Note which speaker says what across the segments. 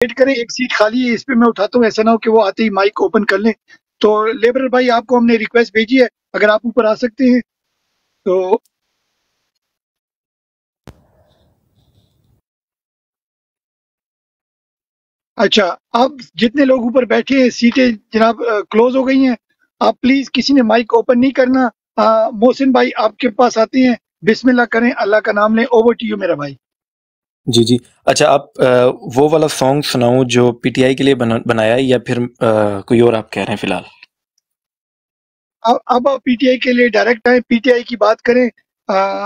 Speaker 1: Wait करें, एक seat खाली है, इस पे मैं उठाता हूँ, ऐसा ना हो कि वो आते ही माइक ओपन कर लें। तो लेबर भाई आपको हमने रिक्वेस्ट भेजी है, अगर आप ऊपर आ सकते हैं तो। अच्छा, आप जितने लोग ऊपर बैठे हैं, सीटें जनाब क्लोज हो गई हैं। आप प्लीज किसी ने माइक ओपन नहीं करना। मोहसिन भाई आपके पास आते हैं, बिस्मिल्लाह करें, अल्लाह का नाम लें। ओवर टू यू मेरा भाई।
Speaker 2: जी, जी। अच्छा, आप वो वाला सॉन्ग सुनाऊँ जो पीटीआई के लिए बनाया है, या फिर कोई और आप कह रहे हैं फ़िलहाल?
Speaker 1: अब पीटीआई के लिए डायरेक्ट आए, पीटीआई की बात करें।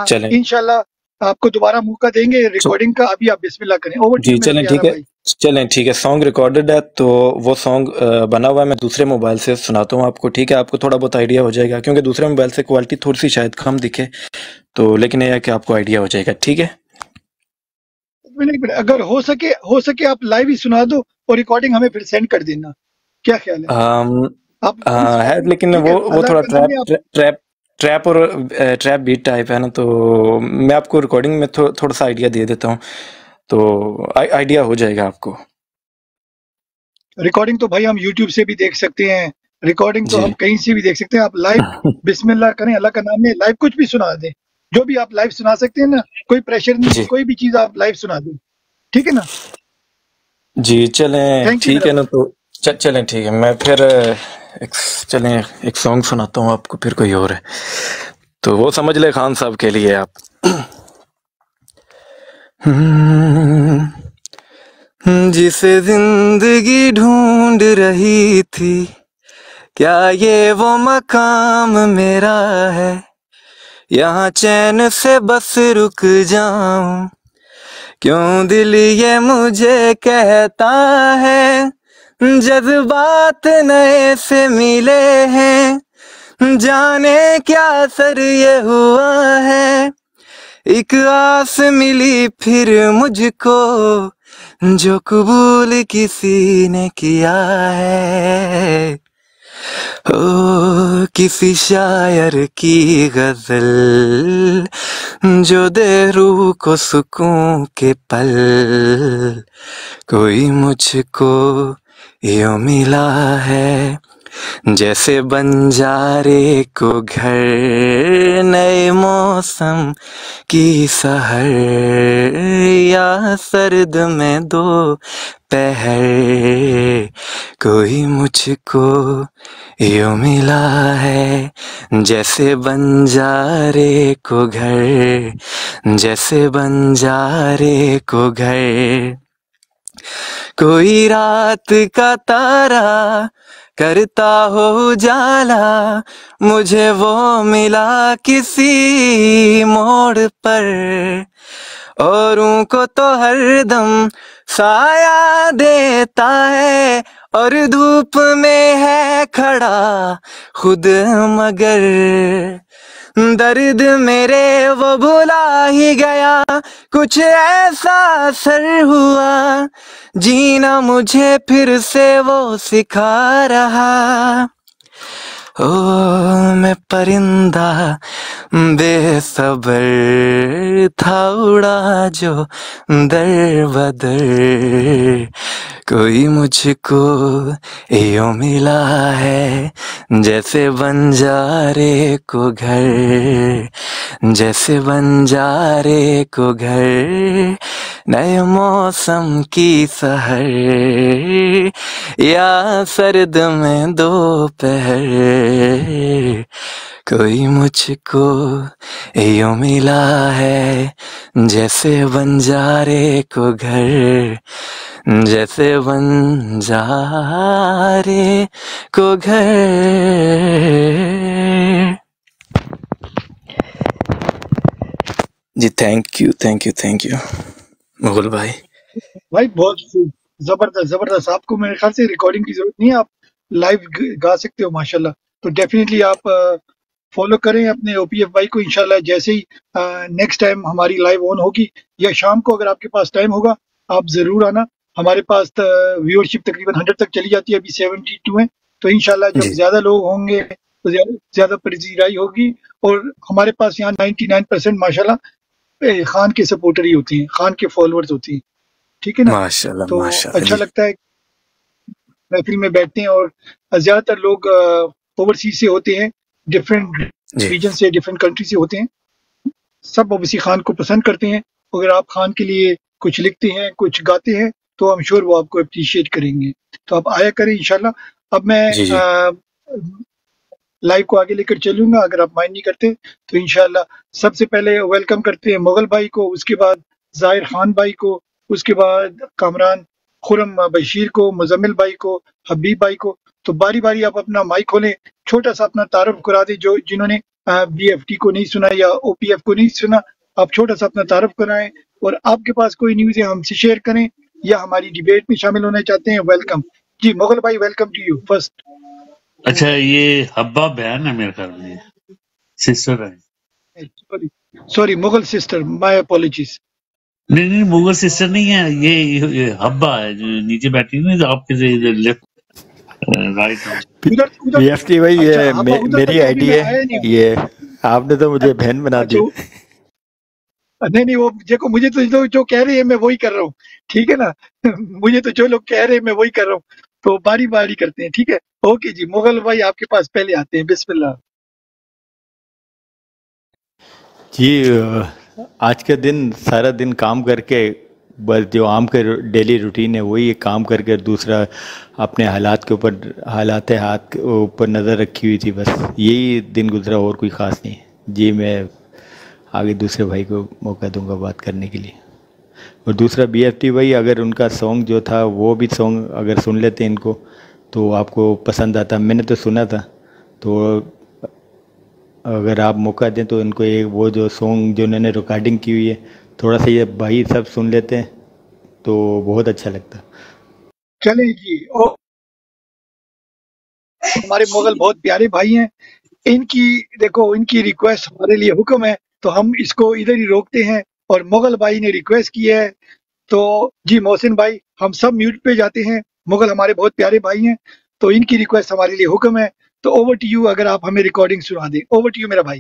Speaker 2: चलें।
Speaker 1: इंशाल्लाह आपको दोबारा मौका देंगे
Speaker 2: च
Speaker 1: रिकॉर्डिंग का। अभी आप बिस्मिल्लाह करें। ओवर टू
Speaker 2: जी,
Speaker 1: यू मेरा
Speaker 2: चलें
Speaker 1: प्यारा
Speaker 2: ठीक है।
Speaker 1: भाई।
Speaker 2: चलें ठीक है, सॉन्ग रिकॉर्डेड है, तो वो सॉन्ग बना हुआ है, मैं दूसरे मोबाइल से सुनाता हूँ आपको, ठीक है? आपको थोड़ा बहुत आइडिया हो जाएगा, क्योंकि दूसरे मोबाइल से क्वालिटी थोड़ी-सी शायद कम दिखे, तो लेकिन ये है कि आपको आइडिया हो जाएगा, ठीक है?
Speaker 1: एक मिनट, अगर हो सके आप लाइव ही सुना दो और रिकॉर्डिंग हमें फिर सेंड कर देना। क्या ख्याल है?
Speaker 2: अम,
Speaker 1: आप लाइव ही सुना
Speaker 2: है,
Speaker 1: दो,
Speaker 2: लेकिन
Speaker 1: ठीक है?
Speaker 2: वो
Speaker 1: अल्लाह
Speaker 2: थोड़ा
Speaker 1: का नाम है आप।
Speaker 2: ट्रैप और ट्रैप बीट टाइप है ना, तो मैं आपको रिकॉर्डिंग में थोड़ा सा आइडिया दे देता हूँ, तो आइडिया हो जाएगा आपको।
Speaker 1: रिकॉर्डिंग तो भाई हम यूट्यूब से भी देख सकते हैं, रिकॉर्डिंग तो
Speaker 2: जी।
Speaker 1: हम कहीं से भी देख सकते हैं। आप लाइव बिस्मिल्लाह करें, अल्लाह का नाम है, लाइव कुछ भी सुना दें। जो भी आप लाइव सुना सकते हैं ना, कोई प्रेशर नहीं है,
Speaker 2: जी,
Speaker 1: कोई भी चीज़ आप लाइव सुना दें। ठीक है ना?
Speaker 2: जी, चलें
Speaker 1: थैंक यू
Speaker 2: ठीक
Speaker 1: मेरा
Speaker 2: है ना,
Speaker 1: भाई।
Speaker 2: तो चलें ठीक है, मैं फिर एक चलें एक सॉन्ग सुनाता हूँ आपको, फिर कोई और है, तो वो समझ ले खान साहब के लिए आप। जिसे जिंदगी ढूंढ रही थी, क्या ये वो मकाम मेरा है, यहाँ चैन से बस रुक जाऊं, क्यों दिल ये मुझे कहता है, जज्बात नए से मिले हैं, जाने क्या असर ये हुआ है, एक आस मिली फिर मुझको, जो कबूल किसी ने किया है, ओ किसी शायर की गजल, जो दे रूह को सुकून के पल, कोई मुझको यूं मिला है, जैसे बंजारे को घर, नए मौसम की सहर, या सर्द में दो पहर, कोई मुझको यूं मिला है, जैसे बंजारे को घर, जैसे बंजारे को घर, कोई रात का तारा करता हो उजाला, मुझे वो मिला किसी मोड़ पर, औरों को तो हरदम साया देता है, और धूप में है खड़ा खुद मगर, दर्द मेरे वो भुला ही गया, कुछ ऐसा असर हुआ, जीना मुझे फिर से वो सिखा रहा, ओ मैं परिंदा बेसब्र था, उड़ा जो दर बदर, कोई मुझको यूं मिला है, जैसे बंजारे को घर, जैसे बंजारे को घर, नए मौसम की सहर, या सर्द में दोपहर, कोई मुझको यूं मिला है, जैसे बंजारे को घर, जैसे बंजारे को घर। जी, thank you, thank you, thank you Mughal भाई।
Speaker 1: भाई बहुत खूब, जबरदस्त जबरदस्त। आपको मेरे ख्याल से रिकॉर्डिंग की जरूरत नहीं है, आप लाइव गा सकते हो माशाल्लाह। तो डेफिनेटली आप फॉलो करें अपने ओपीएफ भाई को। इंशाल्लाह जैसे ही नेक्स्ट टाइम हमारी लाइव ऑन होगी, या शाम को अगर आपके पास टाइम होगा, आप जरूर आना। हमारे पास व्यूअरशिप तकरीबन 100 तक चली जाती है, अभी 72 है। तो इंशाल्लाह जब
Speaker 2: जी,
Speaker 1: ज्यादा लोग होंगे तो ज्यादा ज्यादा पजीराई होगी। और हमारे पास यहाँ 99% माशाल्लाह खान के सपोर्टर ही होते हैं, खान के फॉलोअर्स होते हैं। ठीक है ना?
Speaker 2: माशाल्लाह
Speaker 1: तो
Speaker 2: माशाल्लाह
Speaker 1: अच्छा
Speaker 2: जी।
Speaker 1: लगता है महफिल में बैठते हैं, और ज़्यादातर लोग ओवरसीज़ से होते हैं, डिफरेंट
Speaker 2: जी
Speaker 1: रीजन से, डिफरेंट कंट्री से होते हैं। सब ओवैसी खान को पसंद करते हैं। अगर आप खान के लिए कुछ लिखते हैं, कुछ गाते हैं, तो आई एम श्योर वो आपको एप्रिशिएट करेंगे। तो आप आया करें इंशाल्लाह। अब मैं
Speaker 2: जी जी
Speaker 1: लाइव को आगे लेकर चलूँगा, अगर आप माइंड नहीं करते तो इंशाल्लाह। सबसे पहले वेलकम करते हैं मुगल भाई को, उसके बाद ज़ाहिर खान भाई को, उसके बाद कामरान खुर्रम बशीर को, मुज़म्मिल भाई को, हबीब भाई को। तो बारी-बारी आप अपना माइक खोलें, छोटा-सा अपना तारुफ करा दें, जो जिन्होंने बीएफटी को नहीं सुना या ओपीएफ को नहीं सुना, आप छोटा-सा अपना तारुफ कराएँ, और आपके पास कोई न्यूज़ है हमसे शेयर करें, या हमारी डिबेट में शामिल होना चाहते हैं, वेलकम। जी, मुगल भाई, वेलकम टू यू फर्स्ट।
Speaker 3: अच्छा, ये हब्बा बहन है मेरे ख्याल में, सिस्टर है।
Speaker 1: Sorry, sorry, Mughal sister, my apologies.
Speaker 3: नहीं नहीं, मुगल सिस्टर नहीं है, ये हब्बा है जो नीचे बैठी है ना, आपके लेफ्ट राइट में।
Speaker 1: उधर उधर
Speaker 2: बीएफटी भाई,
Speaker 1: अच्छा,
Speaker 2: ये
Speaker 1: हब्बा उधर
Speaker 2: मेरी
Speaker 1: तक तो अभी
Speaker 2: आईडी
Speaker 1: मैं
Speaker 2: है।
Speaker 1: आया नहीं हूँ।
Speaker 2: ये आपने तो मुझे बहन बना
Speaker 1: अच्छा,
Speaker 2: दिया।
Speaker 1: नहीं नहीं, वो देखो, मुझे तो जो कह रहे हैं मैं वही कर रहा हूँ, ठीक है ना? मुझे तो जो लोग कह रहे हैं मैं वही कर रहा हूँ। तो बारी बारी करते हैं, ठीक है? ओके जी, मुगल भाई आपके पास पहले आते हैं, बिस्मिल्लाह।
Speaker 4: जी, आज के दिन सारा दिन काम करके, बस जो आम के डेली रूटीन है वही है, काम करके। दूसरा अपने हालात के ऊपर, हालात हाथ के ऊपर नज़र रखी हुई थी, बस यही दिन गुजरा, और कोई ख़ास नहीं। जी, मैं आगे दूसरे भाई को मौका दूंगा बात करने के लिए। और दूसरा बीएफटी भाई, अगर उनका सॉन्ग जो था वो भी सॉन्ग अगर सुन लेते इनको तो आपको पसंद आता। मैंने तो सुना था, तो अगर आप मौका दें तो इनको एक वो जो सॉन्ग जो उन्होंने रिकॉर्डिंग की हुई है, थोड़ा सा ये भाई सब सुन लेते हैं तो बहुत अच्छा लगता।
Speaker 1: चलें जी। हमारे मुगल बहुत प्यारे भाई हैं। इनकी देखो, इनकी रिक्वेस्ट हमारे लिए हुक्म है, तो हम इसको इधर ही रोकते हैं। और मुगल भाई ने रिक्वेस्ट की है, तो जी मोहसिन भाई, हम सब म्यूट पे जाते हैं। मुगल हमारे बहुत प्यारे भाई हैं, तो इनकी रिक्वेस्ट हमारे लिए हुक्म है। तो ओवर टू यू, अगर आप हमें रिकॉर्डिंग सुना दें। ओवर टू यू मेरा भाई।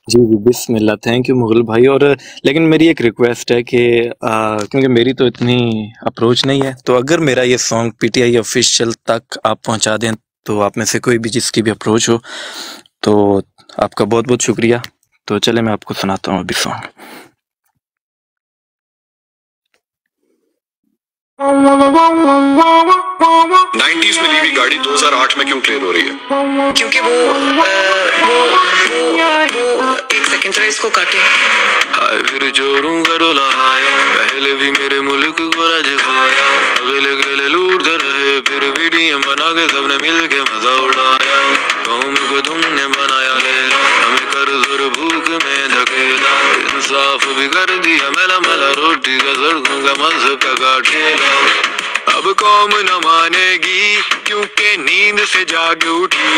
Speaker 2: जी जी, बिस्मिल्लाह। थैंक यू मुगल भाई। और लेकिन मेरी एक रिक्वेस्ट है कि क्योंकि मेरी तो इतनी अप्रोच नहीं है, तो अगर मेरा ये सॉन्ग पीटीआई ऑफिशियल तक आप पहुंचा दें, तो आप में से कोई भी जिसकी भी अप्रोच हो, तो आपका बहुत बहुत शुक्रिया। तो चले मैं आपको सुनाता हूँ अभी सॉन्ग।
Speaker 5: 90s में ली हुई गाड़ी 2008 में क्यों क्लियर हो रही है?
Speaker 6: क्योंकि वो एक सेकंड जरा इसको काटे।
Speaker 5: हाय फिर जोरों का डोला आया, पहले भी मेरे मुल्क को राज खाया, अगले गले लूटते रहे, फिर वीडियो बना के सबने मिल के मजा उड़ाया। कौम को तुमने बनाया लेला, हमें कर्ज और भूख में धकेला, इंसाफ भी कर दिया मेला मेला, रोटी का सड़कों का मजहब का काटेला। अब कौम न मानेगी क्योंकि नींद से जाग उठी,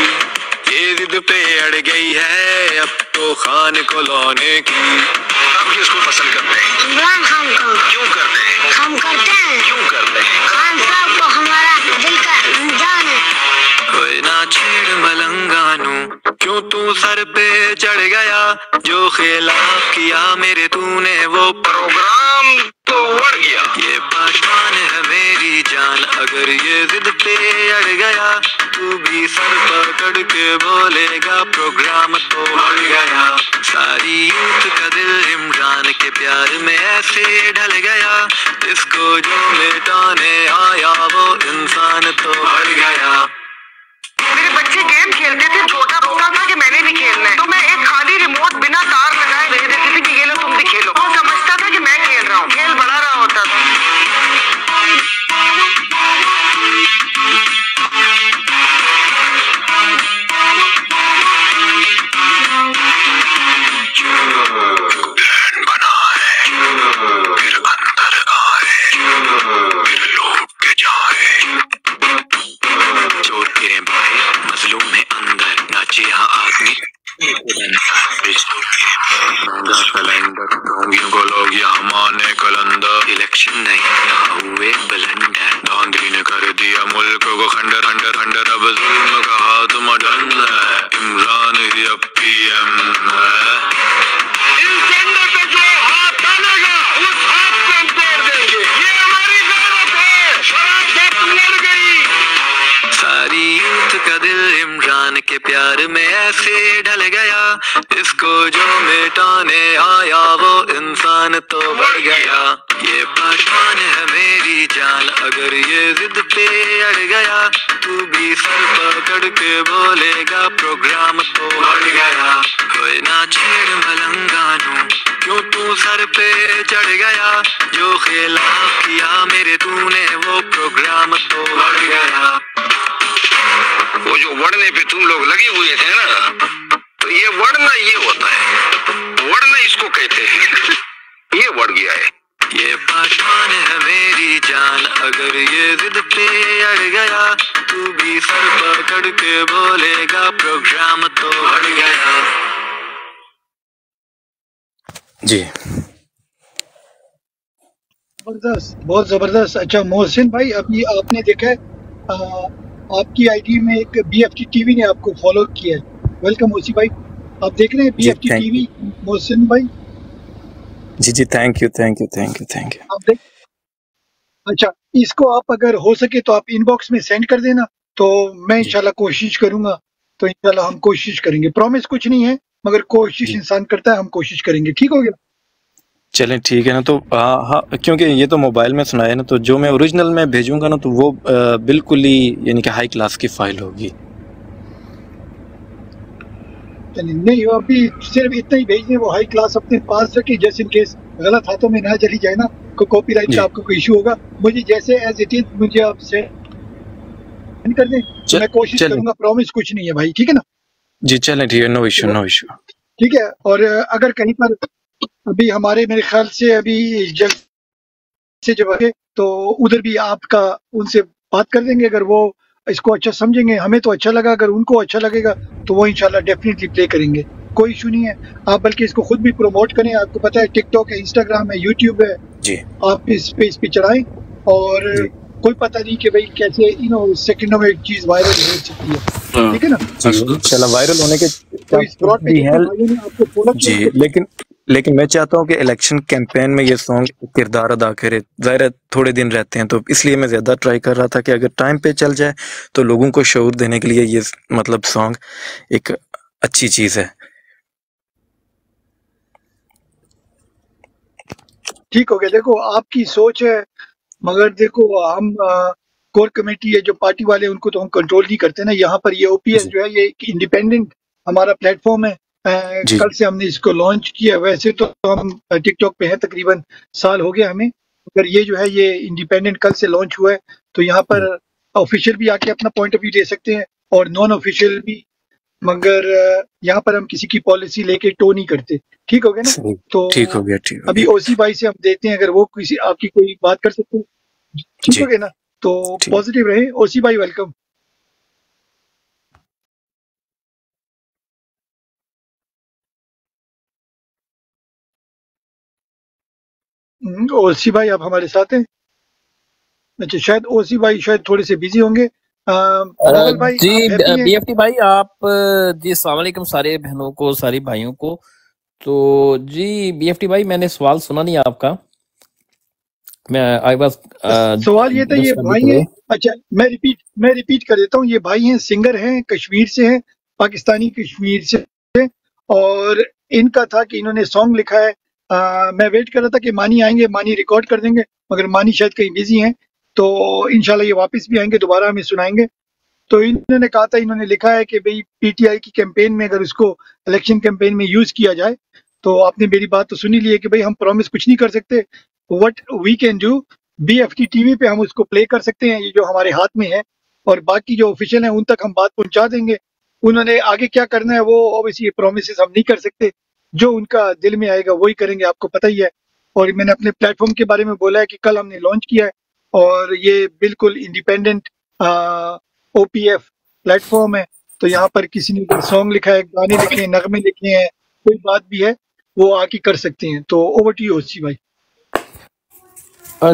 Speaker 5: ये जिद पे अड़ गई है अब तो खान को लौने की। हम किसको पसंद करते हैं?
Speaker 7: इमरान खान को।
Speaker 5: क्यों करते हैं?
Speaker 7: हम करते हैं।
Speaker 5: क्यों करते हैं?
Speaker 7: खान साहब को हमारा दिल का जान है।
Speaker 5: कोई ना छेड़ मलंगानू, क्यों तू सर पे चढ़ गया, जो खिलाफ किया मेरे तूने वो प्रोग्राम तो उड़ गया। ये पहचान है मेरी जान, अगर ये जिद पे अड़ गया, तू भी सर पकड़ के बोलेगा प्रोग्राम तो उड़ गया। सारी यूथ का दिल इमरान के प्यार में ऐसे ढल गया, इसको जो मिटाने आया वो इंसान तो उड़ गया।
Speaker 6: मेरे बच्चे गेम खेलते थे, छोटा बोलता था कि मैंने भी खेलना है, तो मैं एक खाली रिमोट बिना तार लगाए दे देती थी कि ये लो तुम भी खेलो। वो समझता था कि मैं खेल रहा हूँ, खेल बढ़ा रहा होता था।
Speaker 5: बना है फिर अंदर आए, फिर लूट के जाए, चोर फिरे बाहर, मजलूम में अंदर, नाचे यहाँ आदमी महंगा कैलेंडर, ढोंगियों को लोग यहाँ माने कलंदर। इलेक्शन नहीं, यहाँ हुए ब्लंडर, धांधली ने कर दिया मुल्क को खंडर खंडर खंडर, अब जुल्म का हाथ मडन है, इमरान ही अब पीएम है। इस झंडे पे जो हाथ डालेगा उस हाथ को हम तोड़ देंगे, ये हमारी से ढल गया, इसको जो मिटाने आया वो इंसान तो बढ़ गया। ये पठान है मेरी जान, अगर ये जिद पे अड़ गया, तू भी सर पकड़ के बोलेगा प्रोग्राम तो बढ़ गया। कोई ना छेड़ मलंगानू, क्यों तू सर पे चढ़ गया, जो खिलाफ किया मेरे तूने वो प्रोग्राम तो बढ़ गया। वो जो वड़ने पे तुम लोग लगे हुए थे ना, तो ये वड़ना ये होता है, वड़ना इसको कहते हैं। ये वड़ गया है। ये पठान है मेरी जान, अगर ये जिद पे अड़ गया, तू भी सर पकड़ के बोलेगा प्रोग्राम तो बढ़ गया।
Speaker 2: जी
Speaker 1: जबरदस्त, बहुत जबरदस्त। अच्छा मोहसिन भाई, अभी आपने देखा है आपकी आईडी में एक BFT टीवी ने आपको फॉलो किया है। वेलकम मोहसिन भाई, आप देख रहे हैं
Speaker 2: जी
Speaker 1: BFT
Speaker 2: थैंक
Speaker 1: टीवी मोहसिन भाई?
Speaker 2: जी thank you thank you thank you thank you.
Speaker 1: आप देख, अच्छा इसको आप अगर हो सके तो आप इनबॉक्स में सेंड कर देना, तो मैं
Speaker 2: जी
Speaker 1: इंशाल्लाह कोशिश करूंगा। तो इंशाल्लाह हम कोशिश करेंगे, प्रॉमिस कुछ नहीं है, मगर कोशिश
Speaker 2: जी
Speaker 1: इंसान करता है, हम कोशिश करेंगे। ठीक हो गया?
Speaker 2: चलें ठीक है ना। तो हाँ हाँ, क्योंकि ये तो मोबाइल में सुनाया ना, तो जो मैं ओरिजिनल में भेजूंगा ना, तो वो बिल्कुल ही यानी कि हाई क्लास की फाइल होगी।
Speaker 1: चलिए, नहीं वो अभी सिर्फ इतना ही भेज दें, वो हाई क्लास अपने पास रखे, जस्ट इन केस गलत हाथों में ना चली जाए ना, को कॉपीराइट
Speaker 2: जी
Speaker 1: का आपको कोई इशू होगा। मुझे जैसे एज इट इज मुझे आप सेंड कर दें, तो
Speaker 2: चल
Speaker 1: मैं कोशिश
Speaker 2: चलें
Speaker 1: करूंगा। प्रॉमिस कुछ नहीं है भाई, ठीक है ना?
Speaker 2: जी चलें ठीक है, नो इशू
Speaker 1: तो
Speaker 2: नो इशू।
Speaker 1: ठीक है। और अगर कहीं पर अभी हमारे मेरे ख्याल से अभी जल्द से जब आगे, तो उधर भी आपका उनसे बात कर देंगे। अगर वो इसको अच्छा समझेंगे, हमें तो अच्छा लगा, अगर उनको अच्छा लगेगा तो वो इंशाल्लाह डेफिनेटली प्ले करेंगे। कोई इशू नहीं है। आप बल्कि इसको खुद भी प्रमोट करें। आपको पता है टिकटॉक है, इंस्टाग्राम है, यूट्यूब है,
Speaker 2: जी
Speaker 1: आप इस पे चढ़ाएं। और
Speaker 2: जी
Speaker 1: कोई पता नहीं कि भाई कैसे सेकंडों में एक चीज वायरल हो सकती है, ठीक है ना?
Speaker 2: जी इंशाल्लाह वायरल होने के
Speaker 1: तो इस ब्रॉड पे
Speaker 2: भी
Speaker 1: जितने
Speaker 2: हैं।
Speaker 1: भाइयों ने आपको फॉलो
Speaker 2: जी
Speaker 1: किया,
Speaker 2: लेकिन मैं चाहता हूँ कि इलेक्शन कैंपेन में ये सॉन्ग किरदार अदा करे। ज़ाहिर है थोड़े दिन रहते हैं, तो इसलिए मैं ज़्यादा ट्राई कर रहा था कि अगर टाइम पे चल जाए तो लोगों को शऊर देने के लिए ये मतलब सॉन्ग एक अच्छी चीज़ है।
Speaker 1: ठीक हो गया। देखो आपकी सोच है, मगर देखो हम कोर कमेटी है, जो पार्टी वाले, उनको तो हम कंट्रोल नहीं करते ना। यहाँ पर ये OPS
Speaker 2: जी
Speaker 1: जो है, ये एक इंडिपेंडेंट हमारा प्लेटफॉर्म है।
Speaker 2: जी
Speaker 1: कल से हमने इसको लॉन्च किया। वैसे तो हम टिकटॉक पे हैं, तकरीबन साल हो गया हमें, मगर ये जो है ये इंडिपेंडेंट कल से लॉन्च हुआ है। तो यहाँ पर ऑफिशियल भी आके अपना पॉइंट ऑफ व्यू दे सकते हैं और नॉन ऑफिशियल भी, मगर यहाँ पर हम किसी की पॉलिसी लेके टो नहीं करते। ठीक हो गया ना?
Speaker 2: सही,
Speaker 1: तो
Speaker 2: ठीक हो गया ठीक हो
Speaker 1: अभी
Speaker 2: गया।
Speaker 1: OC भाई से हम देखते हैं, अगर वो किसी आपकी कोई बात कर सकते हैं। ठीक
Speaker 2: जी
Speaker 1: हो गया ना? तो
Speaker 2: ठीक
Speaker 1: पॉजिटिव रहे। OC भाई वेलकम। OC भाई आप हमारे साथ हैं? अच्छा, शायद OC भाई शायद थोड़े से बिजी होंगे। बिलावल भाई
Speaker 8: जी
Speaker 1: आप हैप्पी हैं?
Speaker 8: BFT भाई आप जी अस्सलाम वालेकुम सारे बहनों को, सारी भाइयों को। तो जी BFT भाई मैंने सवाल सुना नहीं आपका। मैं आई वाज
Speaker 1: सवाल ये था, ये
Speaker 8: जस्ट अ
Speaker 1: भाई
Speaker 8: बिट
Speaker 1: हैं।
Speaker 8: अवे।
Speaker 1: अच्छा मैं रिपीट कर देता हूँ। ये भाई हैं, सिंगर हैं, कश्मीर से हैं, पाकिस्तानी कश्मीर से। और इनका था कि इन्होंने सॉन्ग लिखा है। मैं वेट कर रहा था कि मानी आएंगे, मानी रिकॉर्ड कर देंगे, मगर मानी शायद कहीं बिजी हैं। तो इंशाल्लाह ये वापस भी आएंगे, दोबारा हमें सुनाएंगे। तो इन्होंने कहा था, इन्होंने लिखा है कि भाई PTI की कैंपेन में अगर उसको इलेक्शन कैंपेन में यूज किया जाए, तो आपने मेरी बात तो सुनी ली है कि भाई हम प्रॉमिस कुछ नहीं कर सकते। What we can do, BFT TV पे हम उसको प्ले कर सकते हैं, ये जो हमारे हाथ में है। और बाकी जो ऑफिशियल है उन तक हम बात पहुंचा देंगे। उन्होंने आगे क्या करना है वो ऑब्वियसली प्रोमिस हम नहीं कर सकते। जो उनका दिल में आएगा वही करेंगे, आपको पता ही है। और मैंने अपने प्लेटफॉर्म के बारे में बोला है कि कल हमने लॉन्च किया है, और ये बिल्कुल इंडिपेंडेंट OPF प्लेटफॉर्म है। तो यहाँ पर किसी ने सॉन्ग लिखा है, गाने लिखे हैं, नगमे लिखे हैं, कोई बात भी है वो आके कर सकते हैं। तो ओवर टू यू OC भाई।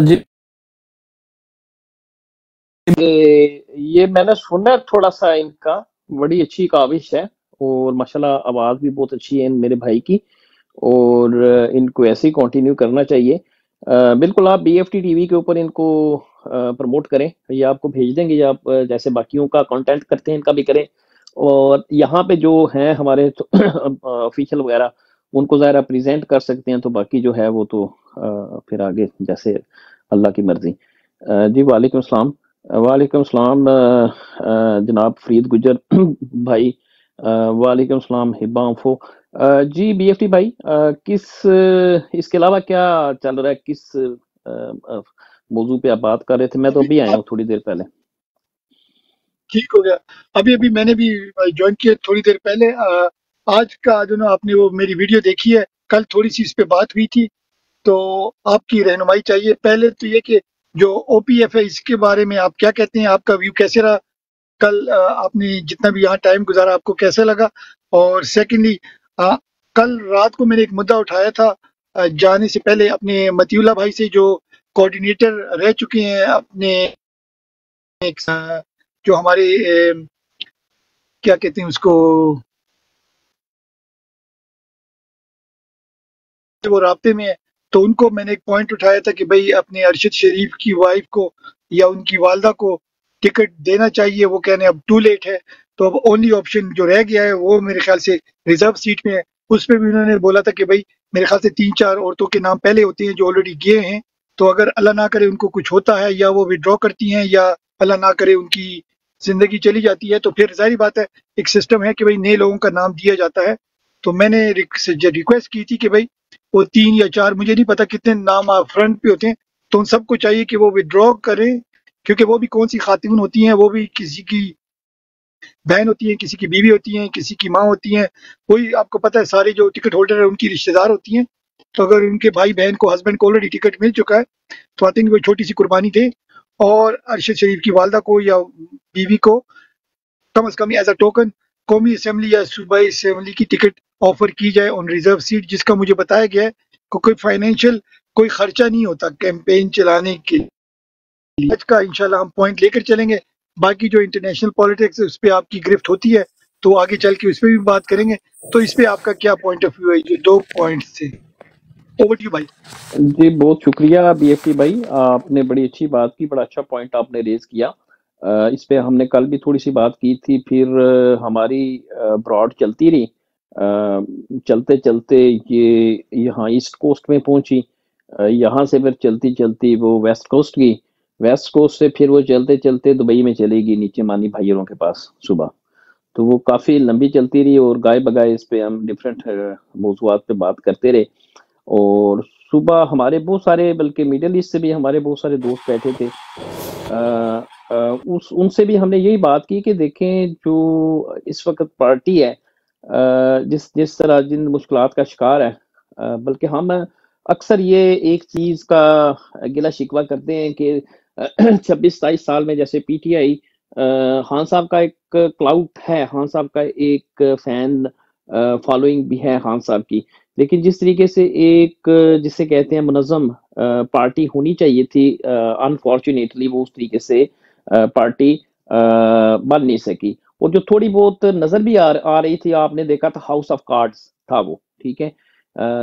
Speaker 8: जी ये मैंने सुना है थोड़ा सा इनका, बड़ी अच्छी काविश है और माशाल्लाह आवाज भी बहुत अच्छी है मेरे भाई की, और इनको ऐसे ही कंटिन्यू करना चाहिए। बिल्कुल आप BFT टीवी के ऊपर इनको प्रमोट करें, या आपको भेज देंगे, या आप जैसे बाकियों का कंटेंट करते हैं इनका भी करें। और यहाँ पे जो हैं हमारे तो ऑफिशियल वगैरह उनको ज़ाहिर प्रेजेंट कर सकते हैं, तो बाकी जो है वो तो फिर आगे जैसे अल्लाह की मर्जी। जी वालेकुम सलाम। वालेकुम सलाम जनाब फरीद गुजर भाई। वालेकुम सलाम हिब्बा आंफो। जी बीएफटी भाई, इसके अलावा क्या चल रहा है, किस मौजू पे आप बात कर रहे थे? मैं तो
Speaker 1: अभी
Speaker 8: अभी आया
Speaker 1: आप
Speaker 8: हूँ थोड़ी देर पहले।
Speaker 1: ठीक हो गया। अभी अभी मैंने भी ज्वाइन किया थोड़ी देर पहले। आज का जो ना आपने वो मेरी वीडियो देखी है, कल थोड़ी सी इस पे बात हुई थी, तो आपकी रहनुमाई चाहिए। पहले तो ये कि जो ओपीएफ है इसके बारे में आप क्या कहते हैं, आपका व्यू कैसे रहा? कल आपने जितना भी यहाँ टाइम गुजारा आपको कैसा लगा? और सेकेंडली, कल रात को मैंने एक मुद्दा उठाया था जाने से पहले अपने मतीउल्लाह भाई से, जो कोऑर्डिनेटर रह चुके हैं अपने जो हमारे क्या कहते हैं उसको, वो राब्ते में है। तो उनको मैंने एक पॉइंट उठाया था कि भाई अपने अरशद शरीफ की वाइफ को या उनकी वालदा को टिकट देना चाहिए। वो कहने अब टू लेट है, तो अब ओनली ऑप्शन जो रह गया है वो मेरे ख्याल से रिजर्व सीट में है। उस पे भी उन्होंने बोला था कि भाई मेरे ख्याल से 3-4 औरतों के नाम पहले होते हैं जो ऑलरेडी गए हैं, तो अगर अल्लाह ना करे उनको कुछ होता है या वो विड्रॉ करती हैं या अल्लाह ना करे उनकी ज़िंदगी चली जाती है, तो फिर ज़ाहिर बात है एक सिस्टम है कि भाई नए लोगों का नाम दिया जाता है। तो मैंने रिक्वेस्ट की थी कि भाई वो 3 या 4, मुझे नहीं पता कितने नाम फ्रंट पे होते हैं, तो उन सबको चाहिए कि वो विड्रॉ करें, क्योंकि वो भी कौन सी खातून होती हैं, वो भी किसी की बहन होती हैं, किसी की बीवी होती हैं, किसी की माँ होती हैं। वही आपको पता है सारे जो टिकट होल्डर है उनकी रिश्तेदार होती हैं। तो अगर उनके भाई बहन को, हस्बैंड को ऑलरेडी टिकट मिल चुका है, तो आई थिंक वो छोटी सी कुर्बानी दे और अरशद शरीफ की वालदा को या बीवी को कम से कम एज अ टोकन कौमी असम्बली या सूबाई असम्बली की टिकट ऑफर की जाए ऑन रिजर्व सीट, जिसका मुझे बताया गया है कि कोई फाइनेंशियल कोई खर्चा नहीं होता कैंपेन चलाने के लिए। आज का इंशाल्लाह हम पॉइंट लेकर चलेंगे। बाकी जो इंटरनेशनल पॉलिटिक्स है उस पर आपकी गिरफ्त होती है, तो आगे चल के उस पर भी बात करेंगे। तो इस पे आपका क्या पॉइंट ऑफ व्यू है? ये 2 पॉइंट्स थे। ओवर टू यू भाई।
Speaker 8: जी बहुत शुक्रिया बीएफटी भाई, आपने बड़ी अच्छी बात की, बड़ा अच्छा पॉइंट आपने रेज किया। इस पे हमने कल भी थोड़ी सी बात की थी, फिर हमारी ब्रॉड चलती रही। चलते चलते ये यहाँ ईस्ट कोस्ट में पहुंची, यहाँ से फिर चलती चलती वो वेस्ट कोस्ट गई, वेस्ट कोस्ट से फिर वो चलते चलते दुबई में चलेगी नीचे मानी भाइयों के पास सुबह। तो वो काफ़ी लंबी चलती रही और गाय बगाए इस पे हम डिफरेंट मौजूआत पे बात करते रहे। और सुबह हमारे बहुत सारे, बल्कि मिडिल ईस्ट से भी हमारे बहुत सारे दोस्त बैठे थे। उनसे भी हमने यही बात की कि देखें जो इस वक्त पार्टी है, जिस जिस तरह जिन मुश्किलात का शिकार है, बल्कि हम अक्सर ये एक चीज़ का गिला शिकवा करते हैं कि 26-27 साल में जैसे पीटीआई, खान साहब का एक क्लाउड है, खान साहब का एक फैन फॉलोइंग भी है खान साहब की, लेकिन जिस तरीके से एक जिसे कहते हैं मुनज़्ज़म पार्टी होनी चाहिए थी, अनफॉर्चुनेटली वो उस तरीके से पार्टी बन नहीं सकी। और जो थोड़ी बहुत नज़र भी आ रही थी, आपने देखा था हाउस ऑफ कार्ड्स था वो, ठीक है।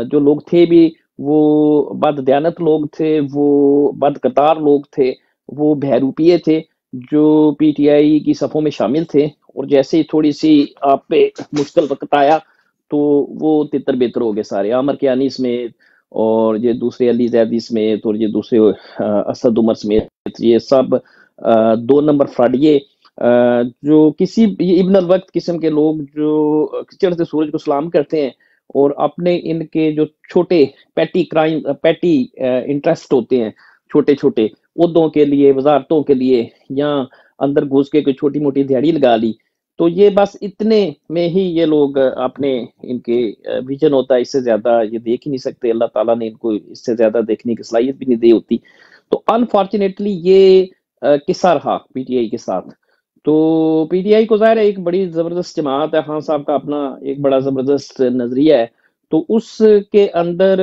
Speaker 8: जो लोग थे भी वो बददयानत लोग थे, वो बदकतार लोग थे, वो बहरूपिये थे जो पीटीआई की सफ़ों में शामिल थे। और जैसे ही थोड़ी सी आप पे मुश्किल वक्त आया तो वो तितर बेतर हो गए सारे, आमर कियानी समेत और ये दूसरे अली जैदी समेत और ये दूसरे असद उमर समेत, ये सब 2 नंबर फ्राडिये जो किसी इब्न अल वक्त किस्म के लोग जो चढ़ते सूरज को सलाम करते हैं और अपने इनके जो छोटे पैटी क्राइम, पैटी इंटरेस्ट होते हैं, छोटे छोटे उहदों के लिए, वजारतों के लिए, या अंदर घुस के कोई छोटी मोटी दिहाड़ी लगा ली, तो ये बस इतने में ही ये लोग अपने इनके विजन होता है, इससे ज्यादा ये देख ही नहीं सकते। अल्लाह ताला ने इनको इससे ज्यादा देखने की सलाहियत भी नहीं दी होती। तो अनफॉर्चुनेटली ये किस्सा रहा पीटीआई के साथ। तो पीटीआई को ज़ाहिर है एक बड़ी ज़बरदस्त जमात है, खान साहब का अपना एक बड़ा ज़बरदस्त नज़रिया है, तो उसके अंदर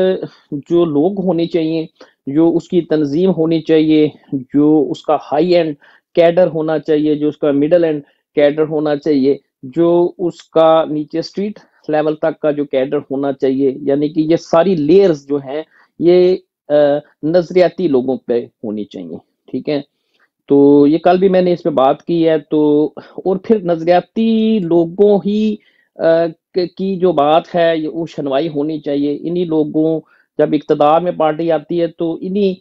Speaker 8: जो लोग होने चाहिए, जो उसकी तंजीम होनी चाहिए, जो उसका हाई एंड कैडर होना चाहिए, जो उसका मिडल एंड कैडर होना चाहिए, जो उसका नीचे स्ट्रीट लेवल तक का जो कैडर होना चाहिए, यानी कि ये सारी लेयर्स जो हैं ये नजरियाती लोगों पे होनी चाहिए, ठीक है। तो ये कल भी मैंने इस पे बात की है। तो और फिर नजरियाती लोगों ही की जो बात है वो सुनवाई होनी चाहिए। इन्हीं लोगों, जब इक़्तिदार में पार्टी आती है तो इन्हीं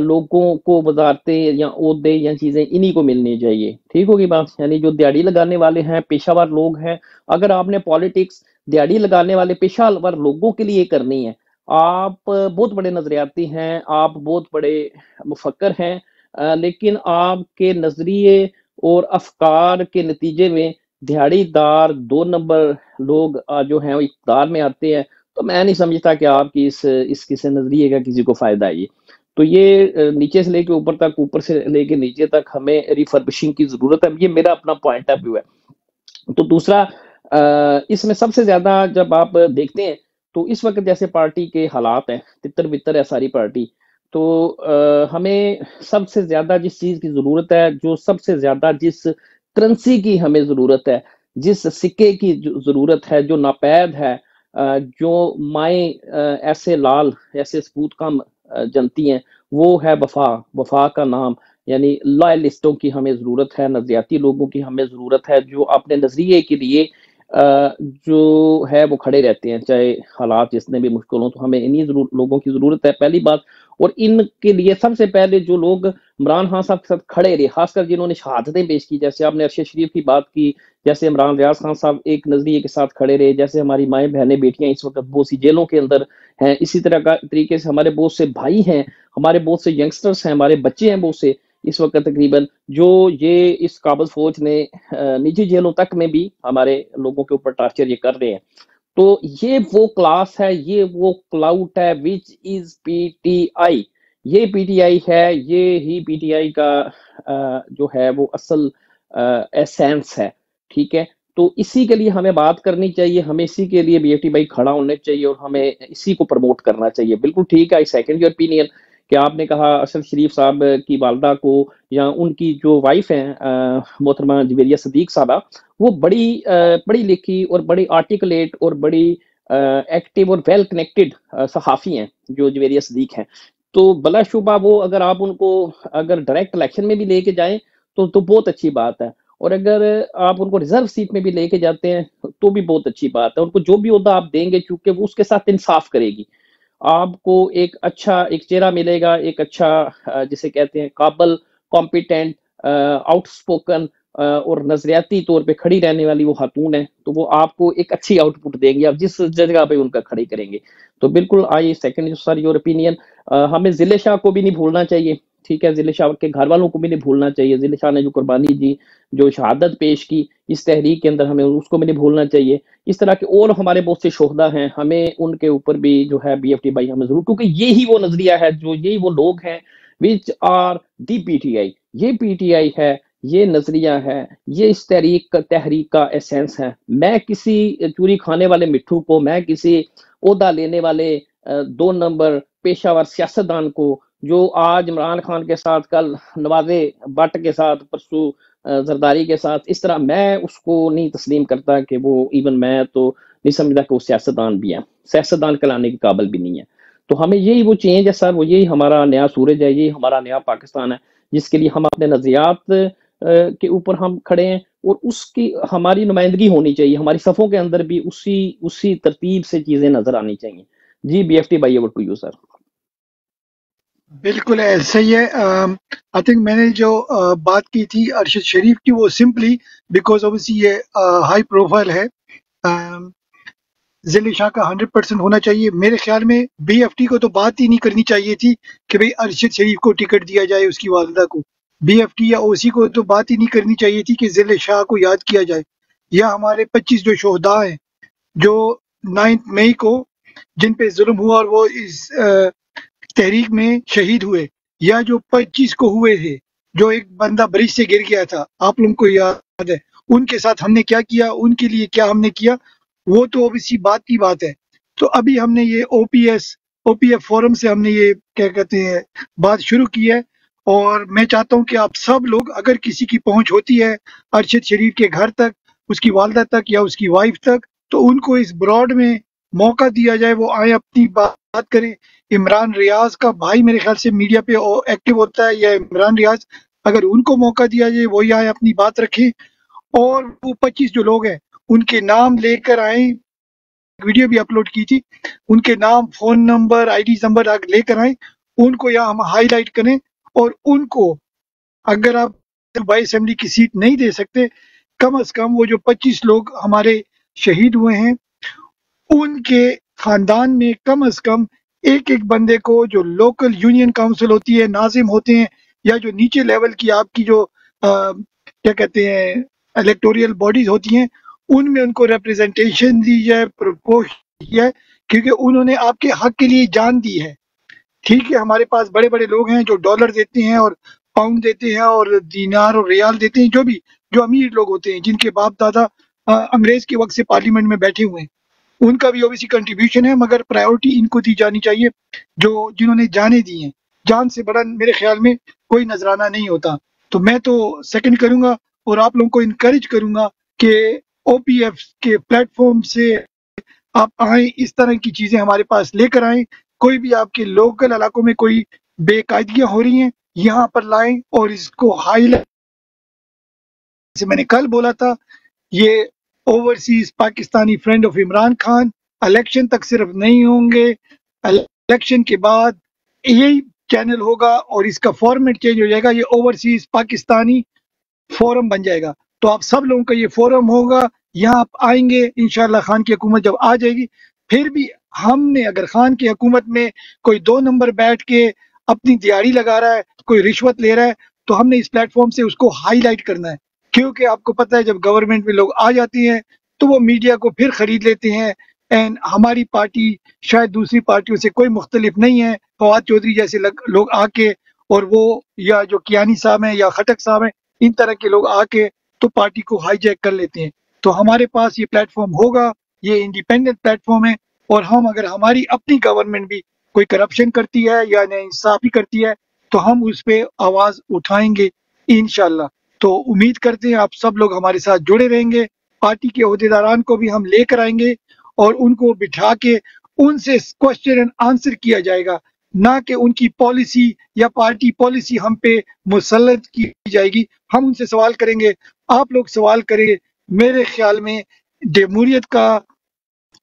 Speaker 8: लोगों को वज़ारतें या ओहदे या चीज़ें इन्हीं को मिलनी चाहिए। ठीक होगी बात? यानी जो दिहाड़ी लगाने वाले हैं, पेशावर लोग हैं, अगर आपने पॉलिटिक्स दिहाड़ी लगाने वाले पेशावर लोगों के लिए करनी है, आप बहुत बड़े नजरियाती हैं, आप बहुत बड़े मुफक्कर हैं, लेकिन आपके नजरिए और अफकार के नतीजे में दिहाड़ीदार 2 नंबर लोग जो हैं वो इक़्तिदार में आते हैं, तो मैं नहीं समझता कि आपकी इस किसी नजरिए का किसी को फायदा है। तो ये नीचे से लेके ऊपर तक, ऊपर से लेके नीचे तक हमें रिफर्बिशिंग की जरूरत है। ये मेरा अपना पॉइंट ऑफ व्यू है। तो दूसरा, इसमें सबसे ज्यादा जब आप देखते हैं तो इस वक्त जैसे पार्टी के हालात हैं, तितर बितर है सारी पार्टी, तो हमें सबसे ज्यादा जिस चीज की जरूरत है, जो सबसे ज्यादा जिस करेंसी की हमें जरूरत है, जिस सिक्के की जरूरत है, जो नापैद है, जो माए ऐसे लाल ऐसे सपूत कम जनती हैं, वो है वफा। वफा का नाम, यानी लॉयलिस्टों की हमें जरूरत है, नजरियाती लोगों की हमें जरूरत है, जो अपने नजरिए के लिए जो है वो खड़े रहते हैं, चाहे हालात जितने भी मुश्किल हों। तो हमें इन्हीं लोगों की जरूरत है, पहली बात। और इनके लिए सबसे पहले जो लोग इमरान खान साहब के साथ खड़े रहे, खासकर जिन्होंने शहादतें पेश की, जैसे आपने अरशद शरीफ की बात की, जैसे इमरान रियाज खान साहब एक नजरिए के साथ खड़े रहे, जैसे हमारी माएँ बहनें बेटियां इस वक्त बहुत सी जेलों के अंदर हैं, इसी तरह का तरीके से हमारे बहुत से भाई हैं, हमारे बहुत से यंगस्टर्स हैं, हमारे बच्चे हैं बहुत से इस वक्त तकरीबन, जो ये इस काबुल फौज ने निजी जेलों तक में भी हमारे लोगों के ऊपर टॉर्चर ये कर रहे हैं। तो ये वो क्लास है, ये वो क्लाउट है विच इज पीटीआई। ये पीटीआई है, ये ही पीटीआई का जो है वो असल एसेंस है। ठीक है, तो इसी के लिए हमें बात करनी चाहिए, हमें इसी के लिए बीएफटी भाई खड़ा होने चाहिए और हमें इसी को प्रमोट करना चाहिए। बिल्कुल ठीक है, आई सेकंड योर ओपिनियन कि आपने कहा अरशद शरीफ साहब की वालदा को या उनकी जो वाइफ हैं मोहतरमा जवेरिया सदीक साहबा, वो बड़ी पढ़ी लिखी और बड़ी आर्टिकुलेट और बड़ी एक्टिव और वेल कनेक्टेड सहाफ़ी हैं जो जवेरिया सदीक हैं। तो बलाशुबा वो अगर आप उनको अगर डायरेक्ट इलेक्शन में भी लेके जाएं तो बहुत अच्छी बात है, और अगर आप उनको रिजर्व सीट में भी लेके जाते हैं तो भी बहुत अच्छी बात है। उनको जो भी ओहदा आप देंगे, चूंकि वो उसके साथ इंसाफ करेगी, आपको एक अच्छा एक चेहरा मिलेगा, एक अच्छा जिसे कहते हैं काबल, कॉम्पिटेंट, आउटस्पोकन और नजरियाती तौर पे खड़ी रहने वाली वो खातून है, तो वो आपको एक अच्छी आउटपुट देंगी, आप जिस जगह पे उनका खड़ी करेंगे। तो बिल्कुल आई सेकंड सर योर ओपिनियन। हमें जिले शाह को भी नहीं भूलना चाहिए। ठीक है, जिले शाह के घर वालों को भी नहीं भूलना चाहिए। जिले शाह ने जो कुर्बानी दी, जो शहादत पेश की इस तहरीक के अंदर, हमें उसको भी नहीं भूलना चाहिए। इस तरह के और हमारे बहुत से शोहदा हैं, हमें उनके ऊपर भी जो है बीएफटी भाई हमें जरूर, क्योंकि यही वो नजरिया है, जो यही वो लोग हैं विच आर दी पीटीआई। ये पीटीआई है, ये नजरिया है, ये इस तहरीक का एसेंस है। मैं किसी चूरी खाने वाले मिट्ठू को, मैं किसी ओहदा लेने वाले 2 नंबर पेशावर सियासतदान को, जो आज इमरान खान के साथ, कल नवाजे भट्ट के साथ, परसों जरदारी के साथ, इस तरह मैं उसको नहीं तस्लीम करता कि वो, इवन मैं तो नहीं समझता कि वो सियासतदान भी है, सियासतदान कहलाने के काबिल भी नहीं है। तो हमें यही वो चेंज है सर, वो यही हमारा नया सूरज है, यही हमारा नया पाकिस्तान है, जिसके लिए हम अपने नजरियात के ऊपर हम खड़े हैं, और उसकी हमारी नुमाइंदगी होनी चाहिए, हमारी सफ़ों के अंदर भी उसी तरतीब से चीजें नजर आनी चाहिए। जी बीएफटी भाई, ओवर टू यू सर।
Speaker 1: बिल्कुल ऐसा ही है। आई थिंक मैंने जो बात की थी अरशद शरीफ की, वो सिंपली बिकॉज ऑब्वियसली ये हाई प्रोफाइल है। जिले शाह का 100% होना चाहिए। मेरे ख्याल में बीएफटी को तो बात ही नहीं करनी चाहिए थी कि भाई अरशद शरीफ को टिकट दिया जाए, उसकी वालिदा को। बीएफटी या ओसी को तो बात ही नहीं करनी चाहिए थी कि जिले शाह को याद किया जाए, या हमारे 25 जो शोहदा हैं जो 9 मई को जिन पे जुल्म हुआ और वो इस तहरीक में शहीद हुए, या जो 25 को हुए थे, जो एक बंदा ब्रिज से गिर गया था, आप लोगों को याद है, उनके साथ हमने क्या किया, उनके लिए क्या हमने किया, वो तो ऑब्वियसली बात की बात है। तो अभी हमने ये ओपीएफ फोरम से हमने ये क्या कहते हैं बात शुरू की है, और मैं चाहता हूं कि आप सब लोग, अगर किसी की पहुंच होती है अरशद शरीफ के घर तक, उसकी वालदा तक या उसकी वाइफ तक, तो उनको इस ब्रॉड में मौका दिया जाए, वो आए अपनी बात करें। इमरान रियाज का भाई मेरे ख्याल से मीडिया पे एक्टिव होता है, या इमरान रियाज अगर उनको मौका दिया जाए वो यहाँ अपनी बात रखें, और वो 25 जो लोग हैं उनके नाम लेकर आए, वीडियो भी अपलोड की थी, उनके नाम, फोन नंबर, आईडी नंबर लेकर आए, उनको यहाँ हम हाईलाइट करें, और उनको अगर आप बाई असेंबली की सीट नहीं दे सकते, कम से कम वो जो 25 लोग हमारे शहीद हुए हैं उनके खानदान में कम से कम एक एक बंदे को, जो लोकल यूनियन काउंसिल होती है, नाजिम होते हैं, या जो नीचे लेवल की आपकी जो क्या कहते हैं इलेक्टोरियल बॉडीज होती हैं, उनमें उनको रिप्रेजेंटेशन दी जाए, प्रपोज किया है, क्योंकि उन्होंने आपके हक के लिए जान दी है। ठीक है, हमारे पास बड़े बड़े लोग हैं जो डॉलर देते हैं और पाउंड देते हैं और दीनार और रियाल देते हैं, जो अमीर लोग होते हैं, जिनके बाप दादा अंग्रेज के वक्त से पार्लियामेंट में बैठे हुए हैं, उनका भी ओबीसी कंट्रीब्यूशन है, मगर प्रायोरिटी इनको दी जानी चाहिए जो जिन्होंने जाने दी हैं। जान से बड़ा मेरे ख्याल में कोई नजराना नहीं होता। तो मैं तो सेकंड करूंगा और आप लोगों को इनकरेज करूंगा कि ओपीएफ के प्लेटफॉर्म से आप आए, इस तरह की चीजें हमारे पास लेकर आए। कोई भी आपके लोकल इलाकों में कोई बेकायदगियां हो रही हैं, यहाँ पर लाएं और इसको हाईलाइट, जैसे मैंने कल बोला था, ये overseas Pakistani friend of Imran Khan election तक सिर्फ नहीं होंगे, इलेक्शन के बाद यही चैनल होगा और इसका फॉर्मेट चेंज हो जाएगा, ये ओवरसीज पाकिस्तानी फोरम बन जाएगा। तो आप सब लोगों का ये फोरम होगा, यहाँ आप आएंगे इंशाल्लाह। खान की हुकूमत जब आ जाएगी, फिर भी हमने, अगर खान की हुकूमत में कोई 2 नंबर बैठ के अपनी दिहाड़ी लगा रहा है, कोई रिश्वत ले रहा है, तो हमने इस प्लेटफॉर्म से उसको हाईलाइट करना है, क्योंकि आपको पता है जब गवर्नमेंट में लोग आ जाती हैं तो वो मीडिया को फिर खरीद लेते हैं। एंड हमारी पार्टी शायद दूसरी पार्टियों से कोई मुख्तलिफ नहीं है। फवाद चौधरी जैसे लोग आके, और वो या जो कियानी साहब हैं या खटक साहब हैं, इन तरह के लोग आके तो पार्टी को हाईजैक कर लेते हैं। तो हमारे पास ये प्लेटफॉर्म होगा, ये इंडिपेंडेंट प्लेटफॉर्म है, और हम, अगर हमारी अपनी गवर्नमेंट भी कोई करप्शन करती है या नाइंसाफी करती है, तो हम उस पर आवाज उठाएंगे इंशाल्लाह। तो उम्मीद करते हैं आप सब लोग हमारे साथ जुड़े रहेंगे। पार्टी के अहदेदारान को भी हम लेकर आएंगे और उनको बिठा के उनसे क्वेश्चन एंड आंसर किया जाएगा, ना कि उनकी पॉलिसी या पार्टी पॉलिसी हम पे मुसल्लत की जाएगी। हम उनसे सवाल करेंगे, आप लोग सवाल करेंगे। मेरे ख्याल में जमहूरियत का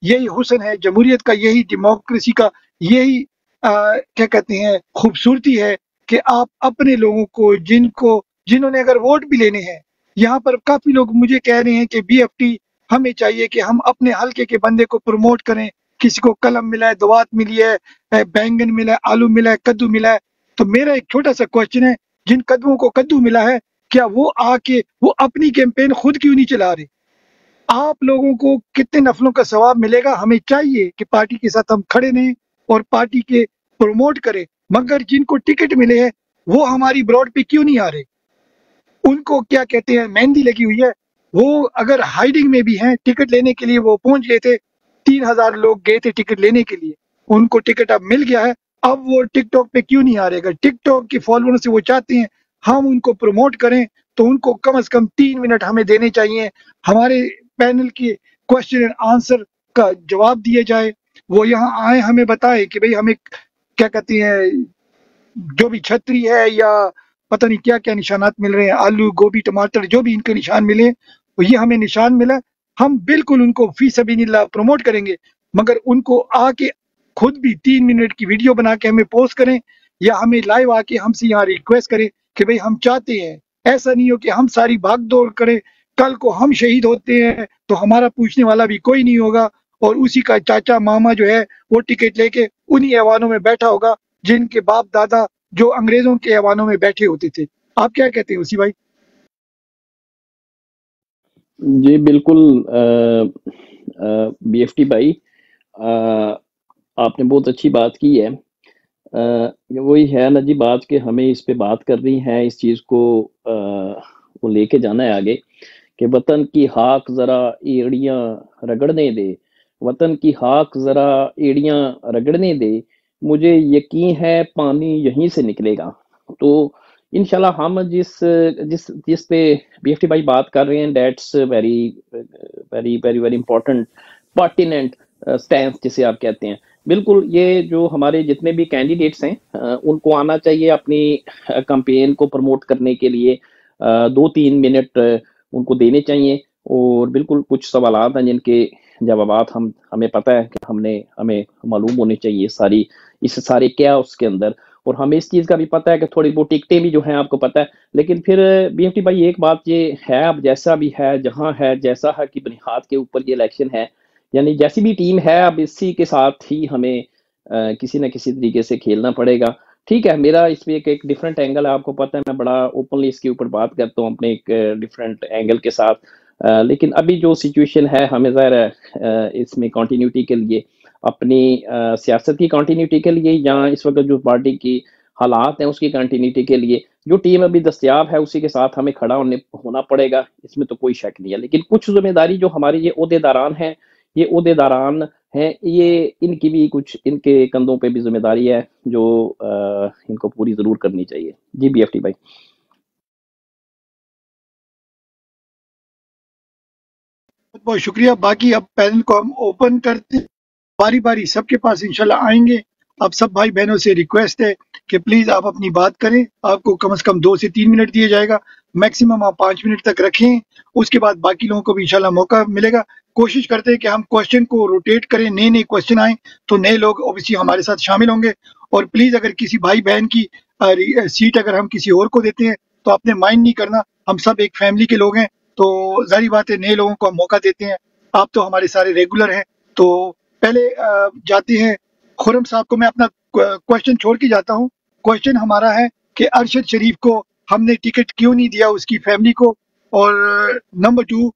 Speaker 1: यही हुस्न है, जमहूरियत का यही, डेमोक्रेसी का यही क्या कहते हैं खूबसूरती है कि आप अपने लोगों को, जिन्होंने अगर वोट भी लेने हैं, यहाँ पर काफी लोग मुझे कह रहे हैं कि बीएफटी हमें चाहिए कि हम अपने हल्के के बंदे को प्रमोट करें। किसी को कलम मिला है, दवात मिली है, बैंगन मिला है, आलू मिला है, कद्दू मिला है। तो मेरा एक छोटा सा क्वेश्चन है, जिन कद्दुओं को कद्दू मिला है, क्या वो आके वो अपनी कैंपेन खुद क्यों नहीं चला रहे? आप लोगों को कितने नफलों का सवाब मिलेगा? हमें चाहिए कि पार्टी के साथ हम खड़े रहें और पार्टी के प्रमोट करें, मगर जिनको टिकट मिले हैं वो हमारी ब्रॉड पे क्यों नहीं आ रहे? उनको क्या कहते हैं, मेहंदी लगी हुई है। वो अगर हाइडिंग में भी हैं, टिकट लेने के लिए वो पहुंच गए थे, 3000 लोग गए थे टिकट लेने के लिए, उनको टिकट अब मिल गया है, अब वो टिकटॉक पे क्यों नहीं आ रहे? अगर टिकटॉक के फॉलोअर्स से वो चाहते हैं हम उनको प्रमोट करें, तो उनको कम से कम 3 मिनट हमें देने चाहिए, हमारे पैनल के क्वेश्चन एंड आंसर का जवाब दिए जाए। वो यहाँ आए, हमें बताए कि भाई हमें क्या कहते हैं, जो भी छतरी है या पता नहीं क्या क्या निशानात मिल रहे हैं, आलू, गोभी, टमाटर, जो भी इनके निशान मिले, तो ये हमें निशान मिला, हम बिल्कुल उनको फी सबीलिल्लाह प्रमोट करेंगे। मगर उनको आके खुद भी 3 मिनट की वीडियो बना के हमें पोस्ट करें, या हमें लाइव आके हमसे यहाँ रिक्वेस्ट करें कि भाई हम चाहते हैं। ऐसा नहीं हो कि हम सारी भाग दौड़ करें, कल को हम शहीद होते हैं तो हमारा पूछने वाला भी कोई नहीं होगा, और उसी का चाचा मामा जो है वो टिकट लेके उन्हीं ऐवानों में बैठा होगा जिनके बाप दादा जो अंग्रेजों के ऐवानों में बैठे होते थे। आप क्या कहते हैं उसी भाई?
Speaker 8: जी बिल्कुल बीएफटी भाई, आपने बहुत अच्छी बात की है। वही है ना जी बात कि हमें इस पे बात करनी है, इस चीज़ को वो लेके जाना है आगे कि वतन की खाक ज़रा एड़ियाँ रगड़ने दे, वतन की खाक ज़रा एड़ियाँ रगड़ने दे, मुझे यकीन है पानी यहीं से निकलेगा। तो इंशाल्लाह हम जिस जिस जिस पे बीएफटी भाई बात कर रहे हैं, that's very very very very important pertinent stance जिसे आप कहते हैं, बिल्कुल, ये जो हमारे जितने भी कैंडिडेट्स हैं उनको आना चाहिए अपनी कैंपेन को प्रमोट करने के लिए 2-3 मिनट उनको देने चाहिए। और बिल्कुल कुछ सवालात हैं जिनके जवाबात हमें पता है कि हमें मालूम होने चाहिए इस सारे क्या उसके अंदर। और हमें इस चीज़ का भी पता है कि थोड़ी बहुत टिकटें भी जो हैं आपको पता है। लेकिन फिर बीएफटी भाई एक बात ये है, अब जैसा भी है, जहाँ है, जैसा है कि बुनियाद के ऊपर ये इलेक्शन है, यानी जैसी भी टीम है अब इसी के साथ ही हमें किसी न किसी तरीके से खेलना पड़ेगा। ठीक है, मेरा इसमें एक डिफरेंट एंगल है, आपको पता है मैं बड़ा ओपनली इसके ऊपर बात करता हूँ अपने एक डिफरेंट एंगल के साथ। लेकिन अभी जो सिचुएशन है हमें ज़ाहिर है इसमें कंटिन्यूटी के लिए अपनी सियासत की कंटिन्यूटी के लिए या इस वक्त जो पार्टी की हालात हैं उसकी कंटिन्यूटी के लिए जो टीम अभी दस्तयाब है उसी के साथ हमें खड़ा होना पड़ेगा, इसमें तो कोई शक नहीं है। लेकिन कुछ जिम्मेदारी जो हमारी ये ओहदेदारान हैं, ये ओहदेदारान हैं, ये इनकी भी कुछ इनके कंधों पे भी जिम्मेदारी है जो इनको पूरी ज़रूर करनी चाहिए। जी बीएफटी भाई।
Speaker 1: बहुत शुक्रिया। बाकी अब पैनल को हम ओपन करते हैं, बारी बारी सबके पास इंशाल्लाह आएंगे। अब सब भाई बहनों से रिक्वेस्ट है कि प्लीज आप अपनी बात करें, आपको कम से कम 2 से 3 मिनट दिया जाएगा, मैक्सिमम आप 5 मिनट तक रखें, उसके बाद बाकी लोगों को भी इंशाल्लाह मौका मिलेगा। कोशिश करते हैं कि हम क्वेश्चन को रोटेट करें, नए नए क्वेश्चन आए तो नए लोग ऑब्वियसली हमारे साथ शामिल होंगे। और प्लीज अगर किसी भाई बहन की सीट अगर हम किसी और को देते हैं तो आपने माइंड नहीं करना, हम सब एक फैमिली के लोग हैं, तो जाहिर बात है नए लोगों को हम मौका देते हैं। आप तो हमारे सारे रेगुलर हैं। तो पहले जाते हैं खुरम साहब को। मैं अपना क्वेश्चन छोड़ के जाता हूँ। क्वेश्चन हमारा है कि अरशद शरीफ को हमने टिकट क्यों नहीं दिया उसकी फैमिली को, और नंबर 2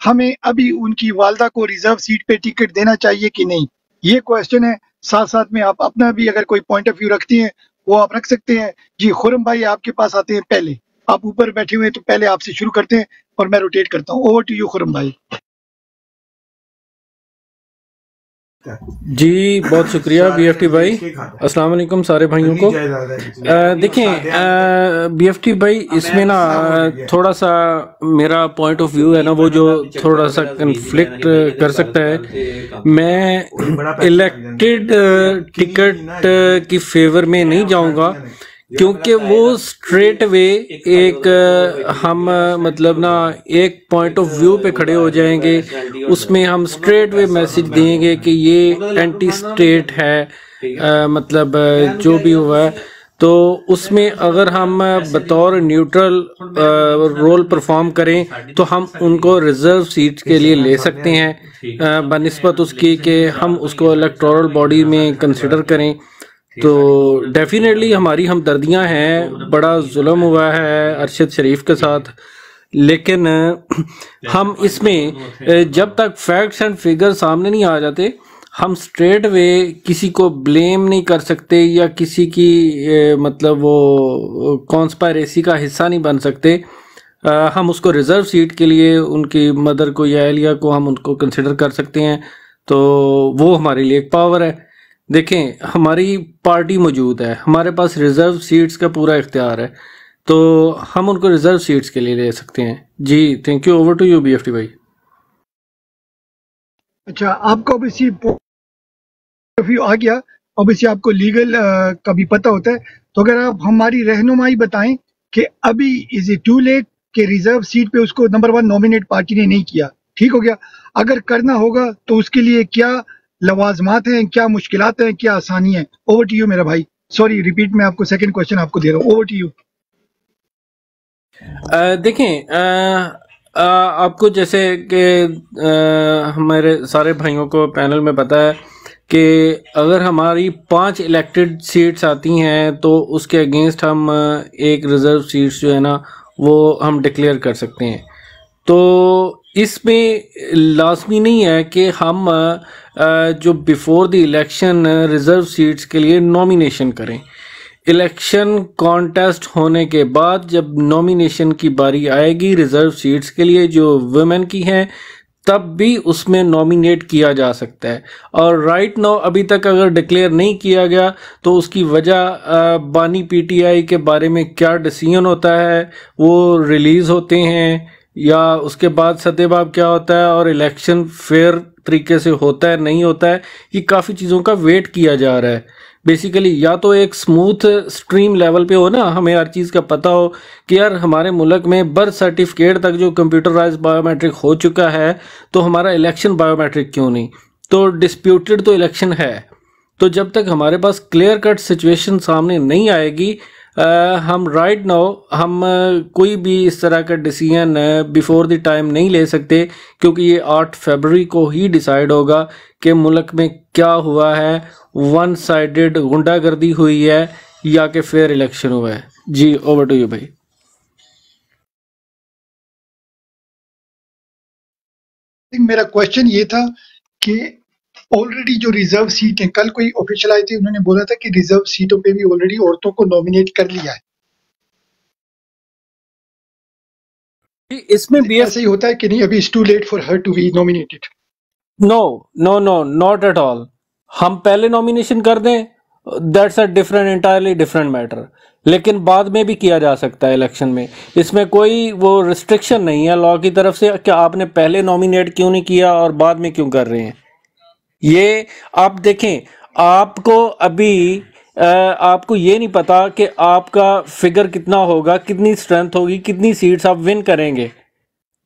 Speaker 1: हमें अभी उनकी वालदा को रिजर्व सीट पे टिकट देना चाहिए कि नहीं, ये क्वेश्चन है। साथ साथ में आप अपना भी अगर कोई पॉइंट ऑफ व्यू रखती हैं वो आप रख सकते हैं। जी खुरम भाई आपके पास आते हैं, पहले आप ऊपर बैठे हुए हैं तो पहले आपसे शुरू करते हैं और मैं रोटेट करता हूँ। ओवर टू यू खुरम भाई।
Speaker 9: जी बहुत शुक्रिया बीएफटी भाई। अस्सलाम वालेकुम सारे भाइयों को। देखें बीएफटी भाई, इसमें ना थोड़ा सा मेरा पॉइंट ऑफ व्यू है ना वो जो थोड़ा सा कन्फ्लिक्ट कर सकता है। मैं इलेक्टेड टिकट की फेवर में नहीं जाऊंगा क्योंकि वो स्ट्रेट वे एक हम मतलब ना एक पॉइंट ऑफ व्यू पे खड़े हो जाएंगे, उसमें हम स्ट्रेट वे मैसेज देंगे कि ये एंटी स्टेट है, मतलब जो भी हुआ है। तो उसमें अगर हम बतौर न्यूट्रल रोल परफॉर्म करें तो हम उनको रिजर्व सीट के लिए ले सकते हैं बनिस्बत उसकी कि हम उसको इलेक्टोरल बॉडी में कंसिडर करें। तो डेफिनेटली हमारी हमदर्दियां हैं, बड़ा जुल्म हुआ है अरशद शरीफ के साथ, लेकिन हम इसमें जब तक फैक्ट्स एंड फिगर सामने नहीं आ जाते हम स्ट्रेट वे किसी को ब्लेम नहीं कर सकते या किसी की मतलब वो कॉन्स्पायरेसी का हिस्सा नहीं बन सकते। हम उसको रिजर्व सीट के लिए उनकी मदर को या एलिया को हम उनको कंसिडर कर सकते हैं, तो वो हमारे लिए एक पावर है। देखें हमारी पार्टी मौजूद है, हमारे पास रिजर्व सीट्स का पूरा इख्तियार है, तो हम उनको रिजर्व सीट्स के लिए ले सकते हैं। जी thank you. Over to you BFT भाई।
Speaker 1: अच्छा, आपको ऑब्वियसली व्यू आ गया, ऑब्वियसली आपको लीगल का भी पता होता है, तो अगर आप हमारी रहनुमाई बताएं कि अभी इज इट टू लेट कि रिजर्व सीट पे उसको नंबर 1 नॉमिनेट पार्टी ने नहीं किया, ठीक हो गया, अगर करना होगा तो उसके लिए क्या लवाजमात हैं, क्या मुश्किलात हैं, क्या आसानी है। ओवर टू यू मेरा भाई। सॉरी रिपीट, मैं आपको सेकंड क्वेश्चन आपको दे रहा हूँ। Over to you.
Speaker 9: देखें आपको जैसे कि हमारे सारे भाइयों को पैनल में पता है कि अगर हमारी 5 इलेक्टेड सीट्स आती हैं तो उसके अगेंस्ट हम एक रिजर्व सीट्स जो है ना वो हम डिक्लेयर कर सकते हैं। तो इसमें लाजमी नहीं है कि हम जो before the election reserve seats के लिए नॉमिनेशन करें। इलेक्शन कॉन्टेस्ट होने के बाद जब नॉमिनेशन की बारी आएगी रिजर्व सीट्स के लिए जो वुमेन की हैं, तब भी उसमें नॉमिनेट किया जा सकता है। और राइट नाउ अभी तक अगर डिक्लेयर नहीं किया गया तो उसकी वजह बानी पीटीआई के बारे में क्या डिसीजन होता है वो रिलीज़ होते हैं या उसके बाद सत्यबाब क्या होता है और इलेक्शन फेयर तरीके से होता है नहीं होता है, ये काफ़ी चीज़ों का वेट किया जा रहा है बेसिकली। या तो एक स्मूथ स्ट्रीम लेवल पे हो ना, हमें हर चीज़ का पता हो कि यार हमारे मुल्क में बर्थ सर्टिफिकेट तक जो कंप्यूटराइज बायोमेट्रिक हो चुका है, तो हमारा इलेक्शन बायोमेट्रिक क्यों नहीं? तो डिस्प्यूटेड तो इलेक्शन है। तो जब तक हमारे पास क्लियर कट सिचुएशन सामने नहीं आएगी, हम राइट नाउ हम कोई भी इस तरह का डिसीजन बिफोर द टाइम नहीं ले सकते, क्योंकि ये 8 फरवरी को ही डिसाइड होगा कि मुल्क में क्या हुआ है, वन साइडेड गुंडागर्दी हुई है या कि फेयर इलेक्शन हुआ है। जी ओवर टू यू भाई।
Speaker 1: मेरा क्वेश्चन ये था कि ऑलरेडी जो रिजर्व सीट है, कल कोई ऑफिशियल आए थे, उन्होंने बोला था कि रिजर्व सीटों पे भी ऑलरेडी औरतों को नॉमिनेट कर लिया है।
Speaker 9: इसमें भी
Speaker 1: ऐसा ही होता है कि नहीं, अभी it's too late for her to be nominated?
Speaker 9: No no no, not at all. हम पहले नॉमिनेशन कर दें, that's a different entirely different matter, लेकिन बाद में भी किया जा सकता है इलेक्शन में। इसमें कोई वो रिस्ट्रिक्शन नहीं है लॉ की तरफ से कि आपने पहले नॉमिनेट क्यों नहीं किया और बाद में क्यों कर रहे हैं। ये आप देखें, आपको अभी आपको ये नहीं पता कि आपका फिगर कितना होगा, कितनी स्ट्रेंथ होगी, कितनी सीट्स आप विन करेंगे,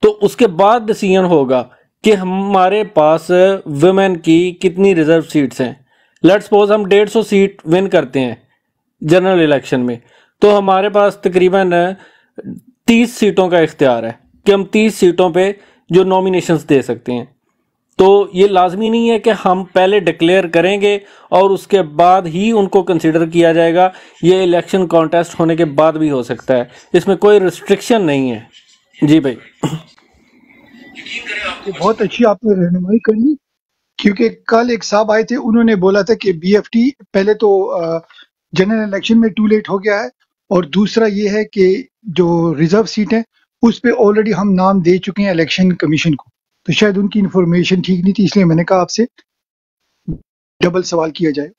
Speaker 9: तो उसके बाद डिसीजन होगा कि हमारे पास वुमेन की कितनी रिजर्व सीट्स हैं। लेट्स सपोज हम 150 सीट विन करते हैं जनरल इलेक्शन में, तो हमारे पास तकरीबन 30 सीटों का इख्तियार है कि हम 30 सीटों पे जो नॉमिनेशंस दे सकते हैं। तो ये लाजमी नहीं है कि हम पहले डिक्लेयर करेंगे और उसके बाद ही उनको कंसिडर किया जाएगा। ये इलेक्शन कॉन्टेस्ट होने के बाद भी हो सकता है, इसमें कोई रिस्ट्रिक्शन नहीं है। जी भाई।
Speaker 1: बहुत अच्छी आपने रहनुमाई कर ली, क्योंकि कल एक साहब आए थे, उन्होंने बोला था कि बीएफटी पहले तो जनरल इलेक्शन में टू लेट हो गया है, और दूसरा ये है कि जो रिजर्व सीट है उस पे ऑलरेडी हम नाम दे चुके हैं इलेक्शन कमीशन को, तो शायद उनकी इंफॉर्मेशन ठीक नहीं थी, इसलिए मैंने कहा आपसे डबल सवाल किया जाए।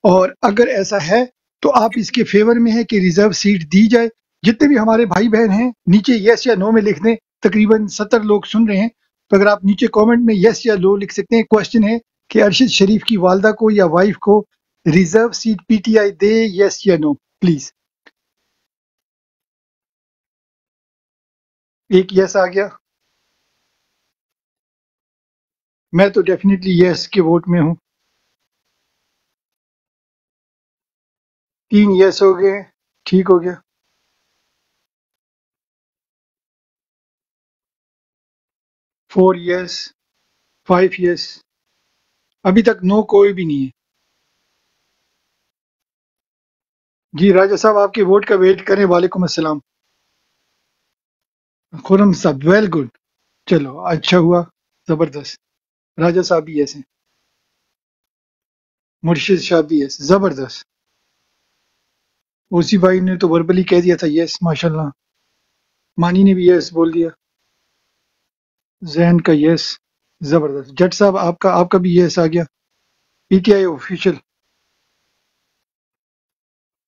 Speaker 1: और अगर ऐसा है तो आप इसके फेवर में है कि रिजर्व सीट दी जाए। जितने भी हमारे भाई बहन हैं नीचे यस या नो में लिख दें, तकरीबन 70 लोग सुन रहे हैं, तो अगर आप नीचे कमेंट में यस या नो लिख सकते हैं। क्वेश्चन है कि अरशद शरीफ की वालदा को या वाइफ को रिजर्व सीट पीटीआई दे, यस या नो प्लीज। एक यस आ गया, मैं तो डेफिनेटली यस के वोट में हूं। 3 यस हो गए, ठीक हो गया। 4 यस, 5 यस, अभी तक नो कोई भी नहीं है। जी राजा साहब, आपके वोट का वेट करें। वालेकुम अस्सलाम। खुरम साहब, वेल गुड, चलो अच्छा हुआ, जबरदस्त। राजा साहब भी यस हैं, मुर्शिद साहब भी यस, जबरदस्त। ओसी भाई ने तो वर्बली कह दिया था यस, माशाल्लाह। मानी ने भी यस बोल दिया, जैन का यस, जबरदस्त। जट साहब आपका भी यस आ गया, पीटीआई ऑफिशियल।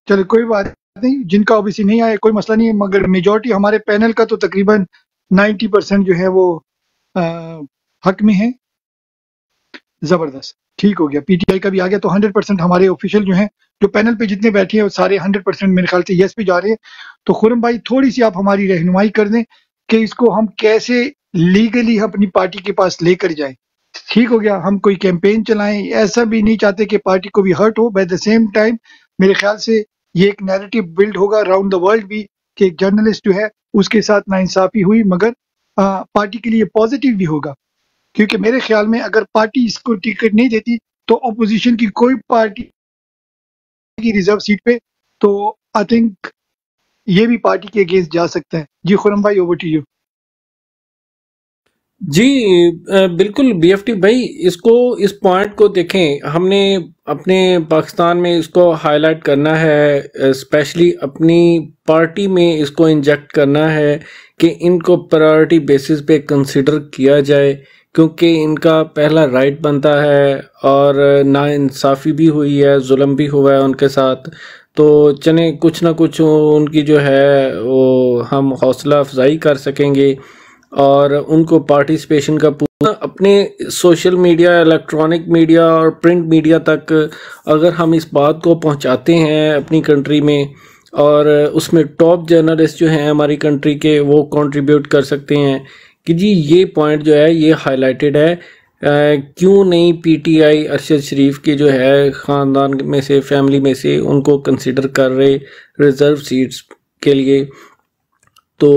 Speaker 1: चलो कोई बात नहीं, जिनका ओबीसी नहीं आया कोई मसला नहीं है, मगर मेजॉरिटी हमारे पैनल का तो तकरीबन 90% जो है वो हक में है। जबरदस्त, ठीक हो गया। पीटीआई का भी आ गया, तो 100% हमारे ऑफिशियल जो हैं, जो पैनल पे जितने बैठे हैं वो सारे 100% मेरे ख्याल से यस पे जा रहे हैं। तो खुरम भाई, थोड़ी सी आप हमारी रहनुमाई कर दें कि इसको हम कैसे लीगली अपनी पार्टी के पास लेकर जाएं। ठीक हो गया, हम कोई कैंपेन चलाएं, ऐसा भी नहीं चाहते कि पार्टी को भी हर्ट हो। बाय द सेम टाइम मेरे ख्याल से ये एक नैरेटिव बिल्ड होगा अराउंड द वर्ल्ड भी कि एक जर्नलिस्ट जो है उसके साथ नाइंसाफी हुई, मगर पार्टी के लिए पॉजिटिव भी होगा। क्योंकि मेरे ख्याल में अगर पार्टी इसको टिकट नहीं देती तो अपोजिशन की कोई पार्टी की रिजर्व सीट पे, तो आई थिंक ये भी पार्टी के अगेंस्ट जा सकता है। जी खुरम भाई, ओवर टू यू।
Speaker 9: जी बिल्कुल बीएफटी भाई, इसको इस पॉइंट को देखें, हमने अपने पाकिस्तान में इसको हाईलाइट करना है, स्पेशली अपनी पार्टी में इसको इंजेक्ट करना है कि इनको प्रायोरिटी बेसिस पे कंसिडर किया जाए, क्योंकि इनका पहला राइट बनता है और नाइंसाफ़ी भी हुई है, जुल्म भी हुआ है उनके साथ। तो चने कुछ ना कुछ उनकी जो है वो हम हौसला अफजाई कर सकेंगे और उनको पार्टिसिपेशन का पूरा अपने सोशल मीडिया, इलेक्ट्रॉनिक मीडिया और प्रिंट मीडिया तक अगर हम इस बात को पहुंचाते हैं अपनी कंट्री में, और उसमें टॉप जर्नलिस्ट जो हैं हमारी कंट्री के वो कंट्रीब्यूट कर सकते हैं कि जी ये पॉइंट जो है ये हाईलाइटेड है, क्यों नहीं पीटीआई अरशद शरीफ के जो है ख़ानदान में से, फैमिली में से उनको कंसिडर कर रहे रिज़र्व सीट्स के लिए। तो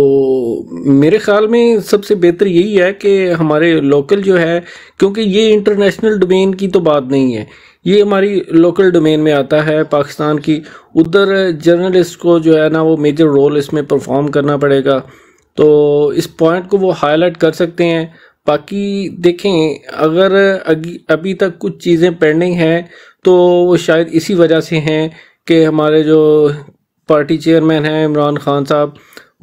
Speaker 9: मेरे ख्याल में सबसे बेहतर यही है कि हमारे लोकल जो है, क्योंकि ये इंटरनेशनल डोमेन की तो बात नहीं है, ये हमारी लोकल डोमेन में आता है पाकिस्तान की, उधर जर्नलिस्ट को जो है ना वो मेजर रोल इसमें परफॉर्म करना पड़ेगा। तो इस पॉइंट को वो हाईलाइट कर सकते हैं। बाकी देखें, अगर अभी तक कुछ चीज़ें पेंडिंग हैं तो वो शायद इसी वजह से हैं कि हमारे जो पार्टी चेयरमैन हैं इमरान खान साहब,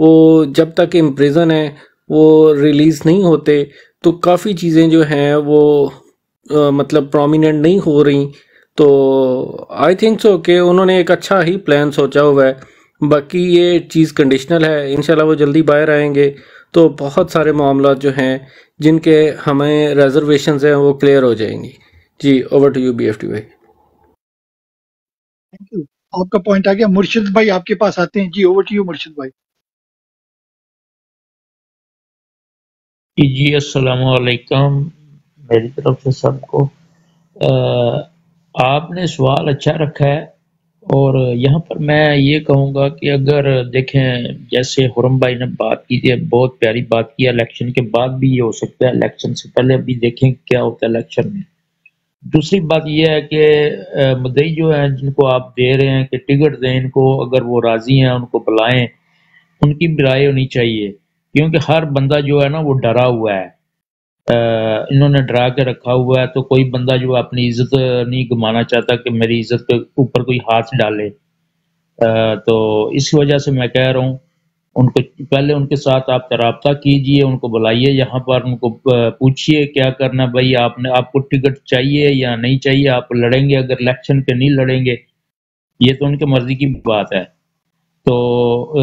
Speaker 9: वो जब तक इम्प्रिजन है वो रिलीज़ नहीं होते, तो काफ़ी चीज़ें जो हैं वो मतलब प्रोमिनेंट नहीं हो रही। तो आई थिंक सो कि उन्होंने एक अच्छा ही प्लान सोचा हुआ है। बाकी ये चीज़ कंडीशनल है, इंशाल्लाह वो जल्दी बाहर आएंगे तो बहुत सारे मामला जो हैं जिनके हमें रिजर्वेशंस हैं वो क्लियर हो जाएंगी। जी, ओवर टू यू BFT भाई।
Speaker 1: थैंक यू, आपका पॉइंट आ गया। मुर्शिद भाई आपके पास आते हैं। जी, ओवर टू यू मुर्शिद भाई।
Speaker 10: जी अस्सलामु अलैकुम मेरी तरफ से सबको। आपने सवाल अच्छा रखा है, और यहाँ पर मैं ये कहूँगा कि अगर देखें, जैसे हुरम भाई ने बात की थी, बहुत प्यारी बात की, इलेक्शन के बाद भी ये हो सकता है, इलेक्शन से पहले अभी देखें क्या होता है इलेक्शन में। दूसरी बात यह है कि मुद्दई जो है जिनको आप दे रहे हैं कि टिकट दें इनको, अगर वो राजी हैं उनको बुलाएं, उनकी भी राय होनी चाहिए, क्योंकि हर बंदा जो है ना वो डरा हुआ है, इन्होंने डरा के रखा हुआ है। तो कोई बंदा जो अपनी इज्जत नहीं गंवाना चाहता कि मेरी इज्जत के ऊपर कोई हाथ डाले। तो इस वजह से मैं कह रहा हूँ, उनको पहले उनके साथ आप राब्ता कीजिए, उनको बुलाइए यहाँ पर, उनको पूछिए क्या करना भाई, आपको टिकट चाहिए या नहीं चाहिए, आप लड़ेंगे, अगर इलेक्शन पे नहीं लड़ेंगे ये तो उनके मर्जी की बात है। तो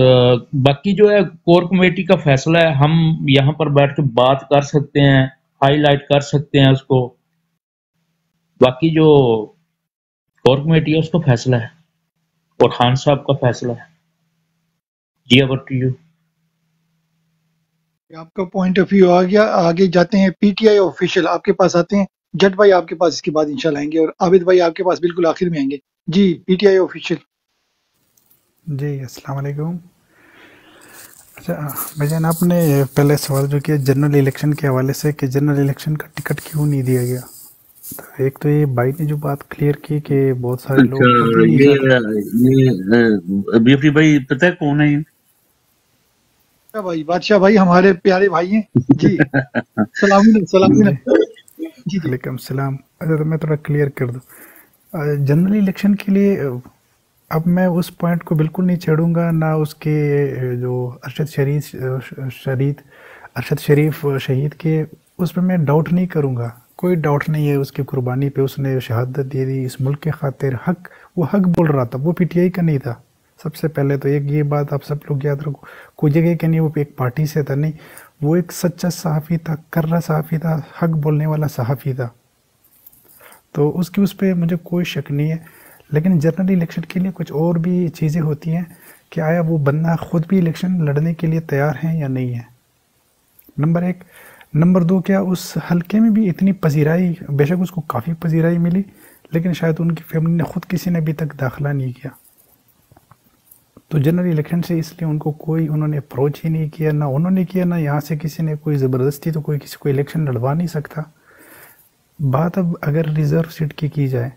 Speaker 10: बाकी जो है कोर कमेटी का फैसला है, हम यहाँ पर बैठ के बात कर सकते हैं, हाईलाइट कर सकते हैं उसको, बाकी जो कोर कमेटी है उसका फैसला है और खान साहब का फैसला है। जी ओवर टू यू।
Speaker 1: आपका पॉइंट ऑफ व्यू आ गया। आगे जाते हैं पीटीआई ऑफिशियल, आपके पास आते हैं। जट भाई आपके पास इसके बाद इंशाल्लाह आएंगे, और आबिद भाई आपके पास बिल्कुल आखिर में आएंगे। जी, पीटीआई ऑफिशियल।
Speaker 11: जी अस्सलाम वालेकुम। अच्छा भाईजान, आपने पहले सवाल जो किया जनरल इलेक्शन के हवाले से कि जनरल इलेक्शन का टिकट क्यों नहीं दिया गया, तो एक तो ये भाई ने जो बात क्लियर की कि बहुत सारे लोग
Speaker 3: ये BFT भाई पता है कौन है ये?
Speaker 1: भाई बादशाह भाई हमारे प्यारे भाई हैं जी। सलामी जी।
Speaker 11: वालेकुम सलाम। अच्छा, तो मैं थोड़ा क्लियर कर दूं, जनरल इलेक्शन के लिए अब मैं उस पॉइंट को बिल्कुल नहीं छेड़ूंगा, ना उसके जो अरशद शरीफ शहीद के, उस पर मैं डाउट नहीं करूंगा, कोई डाउट नहीं है उसकी कुर्बानी पे, उसने शहादत दे दी इस मुल्क के खातिर, हक वो हक बोल रहा था, वो पीटीआई का नहीं था। सबसे पहले तो एक ये बात आप सब लोग याद रखो, कोई जगह के नहीं, वो एक पार्टी से था, नहीं, वो एक सच्चा सहाफ़ी था, कर्रा सहाफ़ी था, हक बोलने वाला सहाफ़ी था। तो उसकी उस पर मुझे कोई शक नहीं है। लेकिन जनरल इलेक्शन के लिए कुछ और भी चीज़ें होती हैं कि आया वो बंदा ख़ुद भी इलेक्शन लड़ने के लिए तैयार है या नहीं है, नंबर एक। नंबर दो, क्या उस हलके में भी इतनी पजीराई, बेशक उसको काफ़ी पजीराई मिली, लेकिन शायद उनकी फैमिली ने ख़ुद किसी ने अभी तक दाखिला नहीं किया। तो जनरल इलेक्शन से इसलिए उनको कोई उन्होंने अप्रोच ही नहीं किया, ना उन्होंने किया, ना यहाँ से किसी ने कोई ज़बरदस्ती, तो कोई किसी को इलेक्शन लड़वा नहीं सकता। बात अब अगर रिज़र्व सीट की जाए,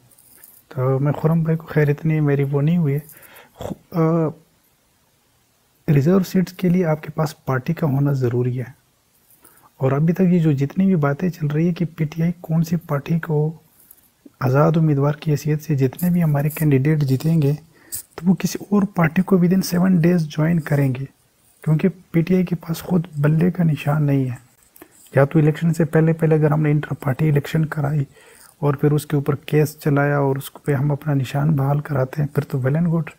Speaker 11: तो मैं खुरम भाई को, खैर इतनी मेरी वो नहीं हुई है, रिज़र्व सीट्स के लिए आपके पास पार्टी का होना ज़रूरी है। और अभी तक ये जो जितनी भी बातें चल रही है कि पीटीआई कौन सी पार्टी को आज़ाद उम्मीदवार की हैसियत से जितने भी हमारे कैंडिडेट जीतेंगे, तो वो किसी और पार्टी को विदिन 7 डेज़ ज्वाइन करेंगे, क्योंकि पीटीआई के पास खुद बल्ले का निशान नहीं है। या तो इलेक्शन से पहले अगर हमने इंटर पार्टी इलेक्शन कराई और फिर उसके ऊपर केस चलाया और उस पर हम अपना निशान बहाल कराते हैं, फिर तो वेल एंड गुड।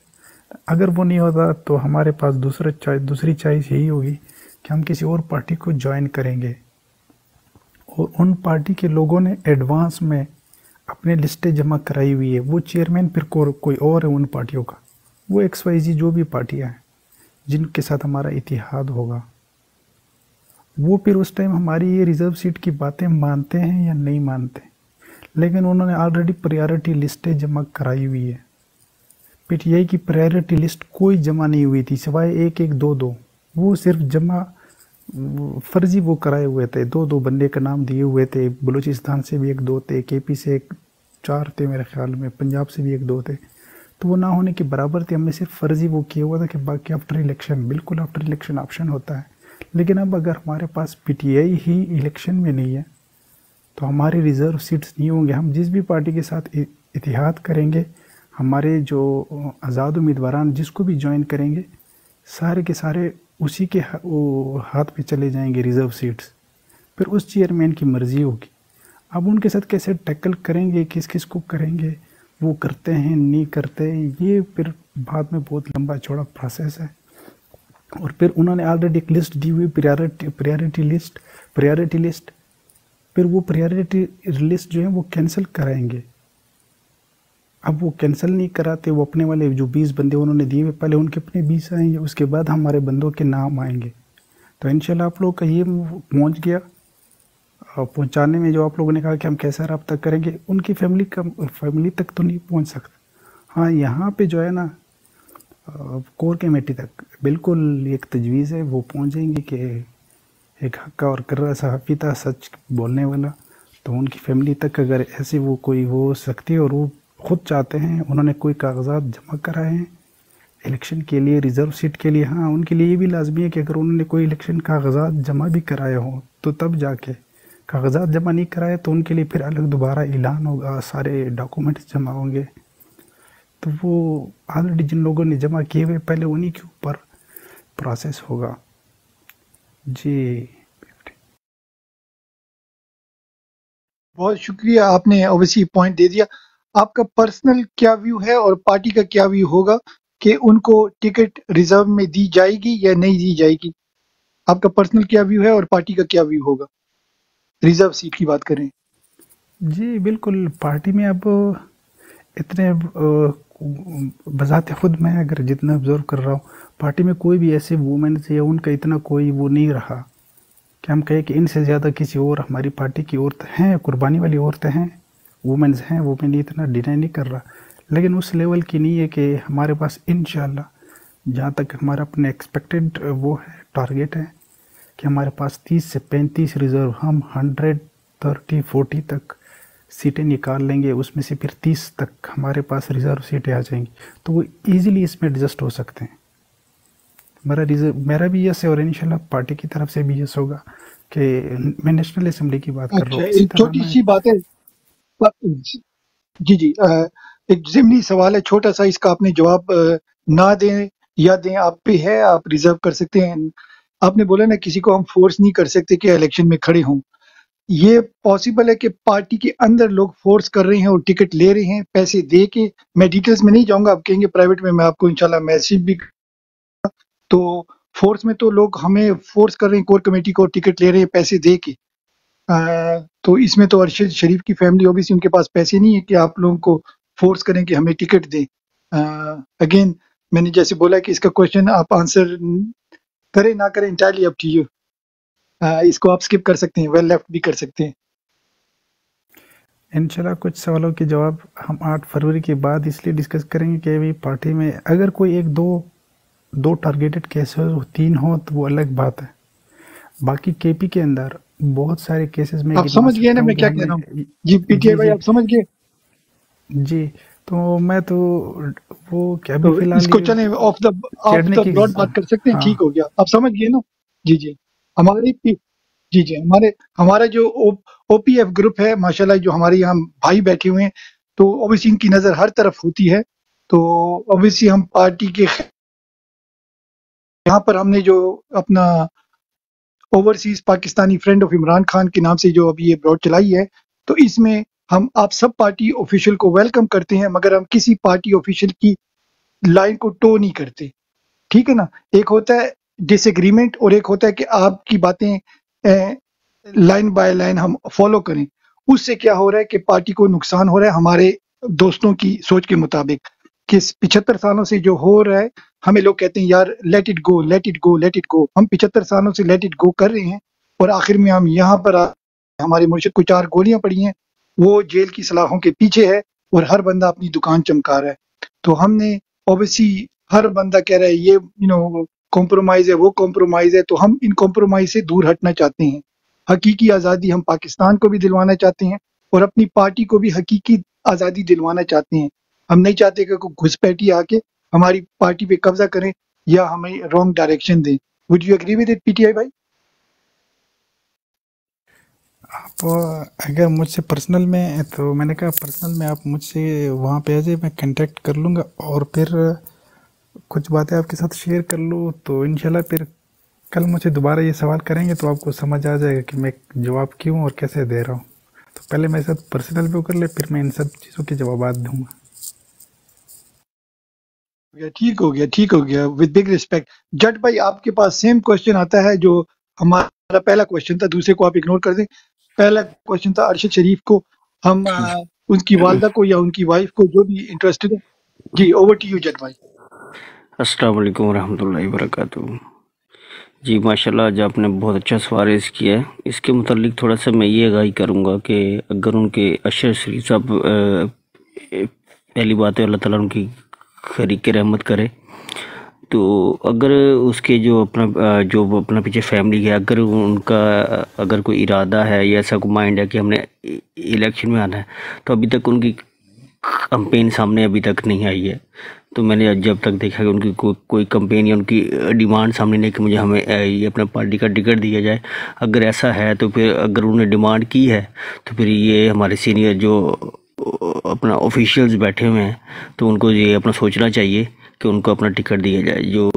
Speaker 11: अगर वो नहीं होता तो हमारे पास दूसरी चॉइस यही होगी कि हम किसी और पार्टी को ज्वाइन करेंगे, और उन पार्टी के लोगों ने एडवांस में अपने लिस्टें जमा कराई हुई है, वो चेयरमैन फिर कोई और है उन पार्टियों का, वो XYZ जो भी पार्टियां हैं जिनके साथ हमारा इतिहाद होगा, वो फिर उस टाइम हमारी ये रिजर्व सीट की बातें मानते हैं या नहीं मानते। लेकिन उन्होंने ऑलरेडी प्रायोरिटी लिस्टें जमा कराई हुई है। PTI की प्रायोरिटी लिस्ट कोई जमा नहीं हुई थी सिवाय 1-1, 2-2, वो सिर्फ जमा फर्जी वो कराए हुए थे। 2-2 बंदे का नाम दिए हुए थे, बलूचिस्तान से भी 1-2 थे, KP से 4 थे मेरे ख्याल में, पंजाब से भी 1-2 थे, तो वो ना होने के बराबर थे। हमने सिर्फ फर्जी वो किया हुआ था कि बाकी आफ्टर इलेक्शन, बिल्कुल आफ्टर इलेक्शन ऑप्शन होता है। लेकिन अब अगर हमारे पास PTI ही इलेक्शन में नहीं है तो हमारे रिज़र्व सीट्स नहीं होंगे। हम जिस भी पार्टी के साथ इतिहाद करेंगे, हमारे जो आज़ाद उम्मीदवारान जिसको भी ज्वाइन करेंगे, सारे के सारे उसी के हाथ पे चले जाएंगे रिज़र्व सीट्स। फिर उस चेयरमैन की मर्ज़ी होगी। अब उनके साथ कैसे टैकल करेंगे, किस किस को करेंगे, वो करते हैं नहीं करते, ये फिर बाद में बहुत लंबा चौड़ा प्रोसेस है। और फिर उन्होंने ऑलरेडी एक लिस्ट दी हुई, प्रायोरिटी लिस्ट, फिर वो प्रायोरिटी लिस्ट जो है वो कैंसिल कराएंगे। अब वो कैंसिल नहीं कराते, वो अपने वाले जो 20 बंदे उन्होंने दिए हुए, पहले उनके अपने 20 आएंगे, उसके बाद हमारे बंदों के नाम आएंगे। तो इंशाल्लाह आप लोग का ये पहुंच गया। पहुंचाने में जो आप लोगों ने कहा कि हम कैसा रब्ता करेंगे, उनकी फैमिली तक तो नहीं पहुंच सकता। हाँ, यहाँ पे जो है ना कोर कमेटी तक बिल्कुल एक तजवीज़ है, वो पहुँच जाएंगे कि एक हक्का और कर्रा सहाफ़ी था, सच बोलने वाला। तो उनकी फैमिली तक अगर ऐसे वो कोई हो सकती है और वो खुद चाहते हैं, उन्होंने कोई कागजात जमा कराए हैं इलेक्शन के लिए, रिज़र्व सीट के लिए, हाँ उनके लिए ये भी लाजमी है कि अगर उन्होंने कोई इलेक्शन कागजात जमा भी कराए हों तो तब जाके, कागजात जमा नहीं कराए तो उनके लिए फिर अलग दोबारा ऐलान होगा, सारे डॉक्यूमेंट्स जमा होंगे। तो वो ऑलरेडी जिन लोगों ने जमा किए हुए पहले उन्हीं के ऊपर प्रोसेस होगा जी।
Speaker 1: बहुत शुक्रिया, आपने ओवैसी पॉइंट दे दिया। आपका पर्सनल क्या व्यू है और पार्टी का क्या व्यू होगा कि उनको टिकट रिजर्व में दी जाएगी या नहीं दी जाएगी? आपका पर्सनल क्या व्यू है और पार्टी का क्या व्यू होगा? रिजर्व सीट की बात करें
Speaker 11: जी। बिल्कुल, पार्टी में अब इतने बजाते खुद मैं अगर जितना ऑब्जर्व कर रहा हूँ, पार्टी में कोई भी ऐसे वुमेन्स या उनका इतना कोई वो नहीं रहा कि हम कहें कि इनसे ज़्यादा किसी और हमारी पार्टी की औरतें हैं, कुर्बानी वाली औरतें हैं, वुमेन्स हैं, वो मैं इतना डिनाई नहीं कर रहा, लेकिन उस लेवल की नहीं है कि हमारे पास इंशाल्लाह जहाँ तक हमारा अपने एक्सपेक्टेड वो है, टारगेट है कि हमारे पास 30 से 35 रिज़र्व, हम 130-40 तक सीटें निकाल लेंगे, उसमें से फिर 30 तक हमारे पास रिज़र्व सीटें आ जाएंगी, तो वो ईज़िली इसमें एडजस्ट हो सकते हैं। मेरा भी यस है और इंशाल्लाह पार्टी की तरफ से भी यस होगा कि मैं नेशनल असेंबली की बात कर रहा हूँ।
Speaker 1: एक छोटी सी बात है जी, एक ज़िमनी सवाल है छोटा सा, इसका आपने जवाब ना दें या दें, आप पे है, आप रिजर्व कर सकते हैं। आपने बोला ना किसी को हम फोर्स नहीं कर सकते कि इलेक्शन में खड़े हों। ये पॉसिबल है कि पार्टी के अंदर लोग फोर्स कर रहे हैं और टिकट ले रहे हैं पैसे दे के। मैं डिटेल्स में नहीं जाऊंगा, आप कहेंगे प्राइवेट में मैं आपको इंशाल्लाह मैसेज भी। तो फोर्स में तो लोग हमें फोर्स कर रहे हैं, कोर कमेटी को टिकट ले रहे हैं पैसे दे के। तो इसमें तो अरशद शरीफ की फैमिली ओबियसली उनके पास पैसे नहीं है कि आप लोगों को फोर्स करें कि हमें टिकट दें। अगेन मैंने जैसे बोला कि इसका क्वेश्चन आप आंसर करें ना करें, इंटायरली अप टू यू। इसको आप स्किप कर सकते हैं, वेल लेफ्ट भी कर सकते हैं।
Speaker 11: इंशाल्लाह कुछ सवालों के जवाब हम 8 फरवरी के बाद इसलिए डिस्कस करेंगे कि अभी पार्टी में अगर कोई एक दो टारगेटेड केसेस हो, 3 हो तो वो अलग बात है। बाकी केपी के अंदर बहुत सारे केसेस में
Speaker 1: आप समझ गए ना मैं क्या कह रहा हूँ जी? पीटीआई भाई आप समझ गए जी?
Speaker 11: तो मैं तो वो क्या भी
Speaker 1: तो
Speaker 11: फिलहाल
Speaker 1: इसको चलें ऑफ द ब्रॉड बात कर सकते हैं।
Speaker 11: हाँ।
Speaker 1: ठीक हो गया, आप समझ गए ना जी? हमारा जो ओपीएफ ग्रुप है माशाल्लाह, जो हमारे यहाँ भाई बैठे हुए हैं, तो ऑब्वियसली इनकी नज़र हर तरफ होती है। तो ऑब्वियसली हम पार्टी के यहाँ पर हमने जो अपना overseas Pakistani friend of Imran Khan के नाम से जो अभी ये ब्रॉड चलाई है, तो इसमें हम आप सब पार्टी ऑफिशियल को वेलकम करते हैं, मगर हम किसी पार्टी ऑफिशियल की लाइन को टो नहीं करते। ठीक है ना? एक होता है डिसएग्रीमेंट और एक होता है कि आपकी बातें लाइन बाय लाइन हम फॉलो करें। उससे क्या हो रहा है कि पार्टी को नुकसान हो रहा है हमारे दोस्तों की सोच के मुताबिक कि 75 सालों से जो हो रहा है, हमें लोग कहते हैं यार let it go let it go let it go. हम 75 सालों से लेट इट गो कर रहे हैं और आखिर में हम यहाँ पर हमारे मुर्शिद को 4 गोलियां पड़ी हैं, वो जेल की सलाखों के पीछे है और हर बंदा अपनी दुकान चमका रहा है। तो हमने ऑब्वियसली हर बंदा कह रहा है ये कॉम्प्रोमाइज है, वो कॉम्प्रोमाइज है, तो हम इन कॉम्प्रोमाइज से दूर हटना चाहते हैं। हकीकी आज़ादी हम पाकिस्तान को भी दिलवाना चाहते हैं और अपनी पार्टी को भी हकीकी आज़ादी दिलवाना चाहते हैं। हम नहीं चाहते कि कोई घुसपैठी आके हमारी पार्टी पे कब्जा करें या हमें रॉन्ग डायरेक्शन दें। Would you agree with it PTI भाई?
Speaker 11: आप अगर मुझसे पर्सनल में, तो मैंने कहा पर्सनल में आप मुझसे वहाँ पे आ जाए, मैं कांटेक्ट कर लूँगा और फिर कुछ बातें आपके साथ शेयर कर लूँ, तो इंशाल्लाह फिर कल मुझे दोबारा ये सवाल करेंगे तो आपको समझ आ जाएगा कि मैं जवाब क्यों और कैसे दे रहा हूँ। तो पहले मेरे साथ पर्सनल पे कर ले, फिर मैं इन सब चीज़ों के जवाब दूंगा।
Speaker 1: ठीक हो गया, ठीक हो गया, विद बिग रिस्पेक्ट। जट भाई आपके पास सेम क्वेश्चन आता है जो हमारा पहला क्वेश्चन था, दूसरे को आप इग्नोर कर दें। पहला क्वेश्चन था अरशद शरीफ को, हम उनकी वालदा को या उनकी वाइफ को, जो भी इंटरेस्टेड है। जी ओवर टू यू जट भाई।
Speaker 12: अस्सलाम वालेकुम रहमतुल्लाहि व बरकातुहू। जी माशाल्लाह, आज आपने बहुत अच्छा सवाल रेज़ किया है। इसके मुतालिक थोड़ा सा मैं ये आगाही करूँगा कि अगर उनके अरशद शरीफ साहब पहली बात है अल्लाह ताला उनकी खरीक रहमत करे, तो अगर उसके जो अपना पीछे फैमिली है, अगर उनका अगर कोई इरादा है या ऐसा कोई माइंड है कि हमने इलेक्शन में आना है, तो अभी तक उनकी कंपेन सामने अभी तक नहीं आई है। तो मैंने जब तक देखा कि उनकी कोई कंपेन या उनकी डिमांड सामने नहीं कि मुझे हमें ये अपना पार्टी का टिकट दिया जाए। अगर ऐसा है तो फिर अगर उन्होंने डिमांड की है तो फिर ये हमारे सीनियर जो अपना ऑफिशियल्स बैठे हुए हैं, तो उनको ये अपना सोचना चाहिए कि उनको अपना टिकट दिया जाए। जो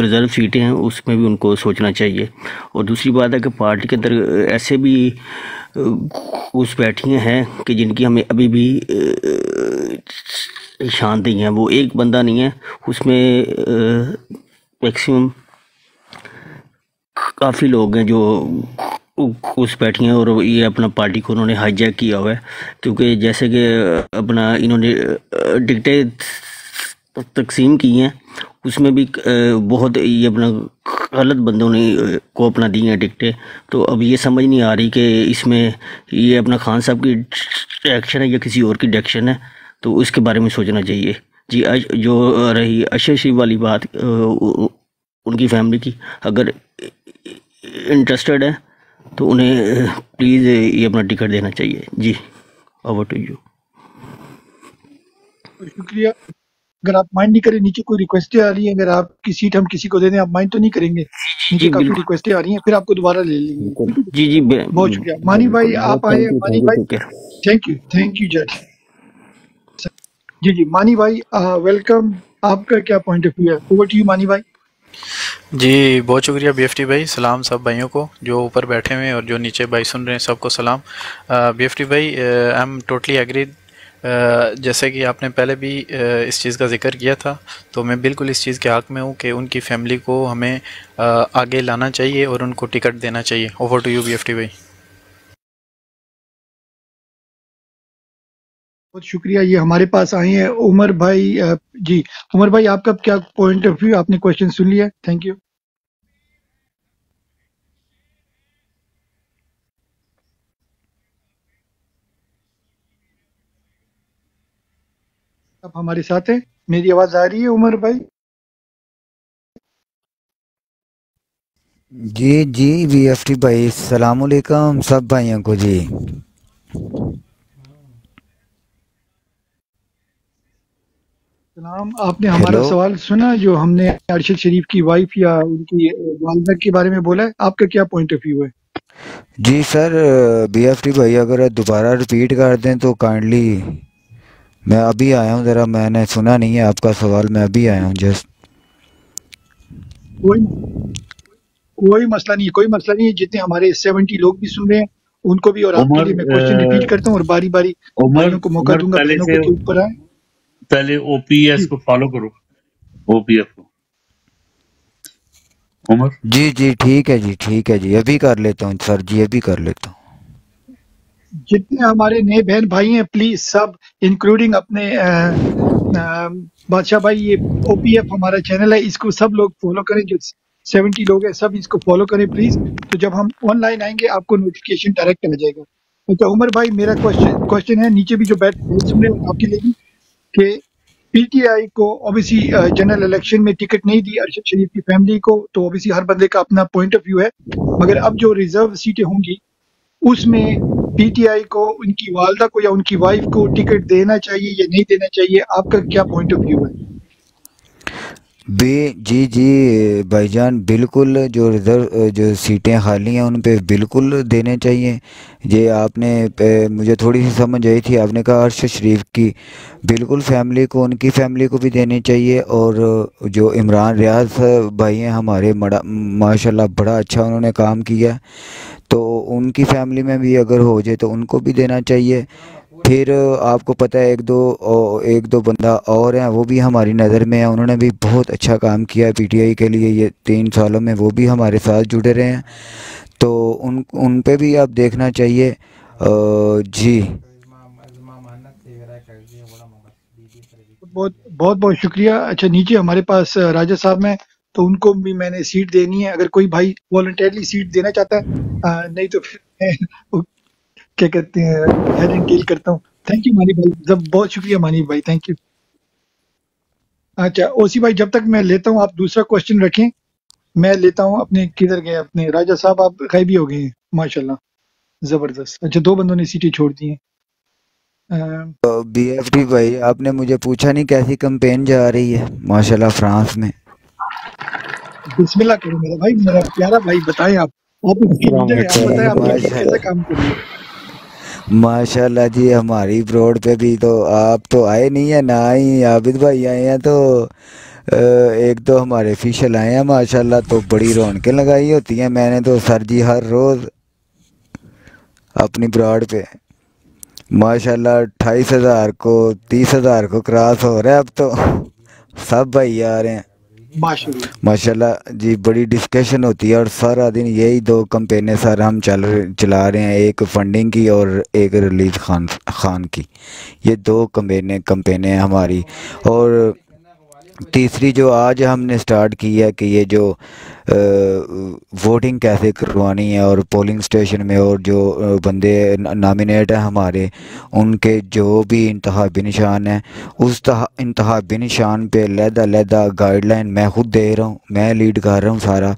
Speaker 12: रिज़र्व सीटें हैं उसमें भी उनको सोचना चाहिए। और दूसरी बात है कि पार्टी के अंदर ऐसे भी उस बैठियाँ हैं कि जिनकी हमें अभी भी शांति है। वो एक बंदा नहीं है, उसमें मैक्सिमम काफ़ी लोग हैं जो उस बैठी हैं और ये अपना पार्टी को उन्होंने हाईजैक किया हुआ है। क्योंकि जैसे कि अपना इन्होंने टिकटें तकसीम की हैं, उसमें भी बहुत ये अपना गलत बंदों ने को अपना दी हैं टिकटें। तो अब ये समझ नहीं आ रही कि इसमें ये अपना खान साहब की डायरेक्शन है या किसी और की डायरेक्शन है, तो इसके बारे में सोचना चाहिए। जी जो रही अरशद शरीफ वाली बात उनकी फैमिली की, अगर इंटरेस्टेड है तो उन्हें प्लीज़ ये अपना टिकट देना चाहिए। जी ओवर टू यू।
Speaker 1: शुक्रिया। अगर आप माइंड नहीं करें, नीचे कोई रिक्वेस्टें आ रही हैं, अगर आपकी सीट हम किसी को दे दें, आप माइंड तो नहीं करेंगे? नीचे काफी रिक्वेस्टें आ रही हैं, फिर आपको दोबारा ले लेंगे।
Speaker 12: जी
Speaker 1: बहुत शुक्रिया। मानी भाई आप आए। मानी भाई थैंक यू जज। जी मानी भाई वेलकम। आपका क्या पॉइंट ऑफ व्यू है? ओवर टू यू मानी भाई।
Speaker 13: जी बहुत शुक्रिया बीएफटी भाई। सलाम सब भाइयों को जो ऊपर बैठे हुए हैं और जो नीचे भाई सुन रहे हैं, सबको सलाम। बीएफटी भाई आई एम टोटली एग्री। जैसे कि आपने पहले भी इस चीज़ का जिक्र किया था, तो मैं बिल्कुल इस चीज़ के हक़ में हूँ कि उनकी फैमिली को हमें आगे लाना चाहिए और उनको टिकट देना चाहिए। ओवर टू यू बीएफटी भाई।
Speaker 1: बहुत शुक्रिया। ये हमारे पास आए हैं उमर भाई। जी उमर भाई, आपका क्या पॉइंट ऑफ व्यू? आपने क्वेश्चन सुन लिया, थैंक यू। आप हमारे साथ हैं? मेरी आवाज आ रही है उमर भाई?
Speaker 14: जी बीएफटी भाई, सलाम अलैकुम सब भाइयों को। जी
Speaker 1: सलाम। आपने हमारा सवाल सुना जो हमने अरशद शरीफ की वाइफ या उनकी वालदा के बारे में बोला है? आपका क्या पॉइंट ऑफ व्यू है?
Speaker 14: जी सर बीएफटी भाई, अगर दोबारा रिपीट कर दें तो काइंडली। मैं अभी आया हूँ, ज़रा मैंने सुना नहीं है आपका सवाल, मैं अभी आया हूँ जस्ट।
Speaker 1: कोई मसला नहीं है, कोई मसला नहीं है। जितने हमारे 70 लोग भी सुन रहे हैं उनको भी, और आपके लिए मैं क्वेश्चन रिपीट करता हूँ और बारी बारी भाइयों को मौका दूंगा बहनों को ऊपर आए।
Speaker 3: पहले ओपीएस को फॉलो करो, ओपीएफ को। उमर
Speaker 14: जी जी ठीक है जी, ठीक है जी, अभी कर लेता हूँ सर जी, अभी कर लेता हूँ।
Speaker 1: जितने हमारे नए बहन भाई हैं प्लीज सब इंक्लूडिंग अपने बादशाह भाई, ये ओपीएफ हमारा चैनल है, इसको सब लोग फॉलो करें, जो 70 लोग हैं सब इसको फॉलो करें प्लीज। तो जब हम ऑनलाइन आएंगे आपको नोटिफिकेशन डायरेक्ट आ जाएगा। तो उमर भाई मेरा क्वेश्चन है, नीचे भी जो बैठ सुन रहे हैं आपके लिए भी, कि पीटीआई को ऑब्वियसली जनरल इलेक्शन में टिकट नहीं दी अरशद शरीफ की फैमिली को, तो ऑब्वियसली हर बंदे का अपना पॉइंट ऑफ व्यू है, मगर अब जो रिजर्व सीटें होंगी उसमें पीटीआई को उनकी वालदा को या उनकी वाइफ को टिकट देना चाहिए या नहीं देना चाहिए, आपका क्या पॉइंट ऑफ व्यू है?
Speaker 14: जी जी भाईजान, बिल्कुल जो रिजर्व जो सीटें खाली हैं उन पे बिल्कुल देने चाहिए। ये आपने मुझे थोड़ी सी समझ आई थी, आपने कहा अरशद शरीफ की, बिल्कुल फैमिली को, उनकी फैमिली को भी देनी चाहिए। और जो इमरान रियाज भाई हैं हमारे, माशाल्लाह बड़ा अच्छा उन्होंने काम किया, तो उनकी फैमिली में भी अगर हो जाए तो उनको भी देना चाहिए। फिर आपको पता है एक दो बंदा और हैं, वो भी हमारी नज़र में है, उन्होंने भी बहुत अच्छा काम किया है पीटीआई के लिए, ये 3 सालों में वो भी हमारे साथ जुड़े रहे हैं, तो उन पे भी आप देखना चाहिए। जी
Speaker 1: बहुत बहुत बहुत शुक्रिया। अच्छा, नीचे हमारे पास राजा साहब हैं, तो उनको भी मैंने सीट देनी है, अगर कोई भाई वॉलंटियरली सीट देना चाहता है, नहीं तो फिर मैं क्या कहते हैं हेड एंड टेल करता हूँ। थैंक यू मानी भाई, बहुत शुक्रिया मानी भाई, थैंक यू। अच्छा ओसी भाई, जब तक मैं लेता हूँ आप दूसरा क्वेश्चन रखें, मैं लेता हूँ अपने, किधर गए अपने राजा साहब, आप गायब भी हो गए हैं माशाल्लाह, जबरदस्त। अच्छा 2 बंदों ने सीटें छोड़ दी हैं।
Speaker 14: बीएफटी भाई, आपने मुझे पूछा नहीं कैसी कैंपेन जा रही है माशाल्लाह फ्रांस में?
Speaker 1: बिस्मिल्लाह करो मेरा भाई, मेरा प्यारा भाई, बताएं आप बताएं आप कैसा काम कर रहे हैं?
Speaker 14: माशाल्लाह जी, हमारी ब्रॉड पे भी तो आप तो आए नहीं है, ना ही आबिद भाई आए हैं, तो एक दो हमारे ऑफिशियल आए हैं माशाल्लाह, तो बड़ी रौनकें लगाई होती हैं। मैंने तो सर जी हर रोज़ अपनी ब्रॉड पे माशाल्लाह 28,000 को 30,000 को क्रॉस हो रहा है अब तो, सब भाई आ रहे हैं माशाल्लाह जी, बड़ी डिस्कशन होती है, और सारा दिन यही 2 कैंपेनें सर हम चला रहे हैं, एक फंडिंग की और एक रिलीज खान की, ये 2 कैंपेनें हमारी। और तीसरी जो आज हमने स्टार्ट की है कि ये जो वोटिंग कैसे करवानी है, और पोलिंग स्टेशन में, और जो बंदे नामिनेट हैं हमारे, उनके जो भी इंतखाबी निशान हैं, उस इंतखाबी निशान पे लहदा गाइडलाइन मैं खुद दे रहा हूँ, मैं लीड कर रहा हूँ सारा।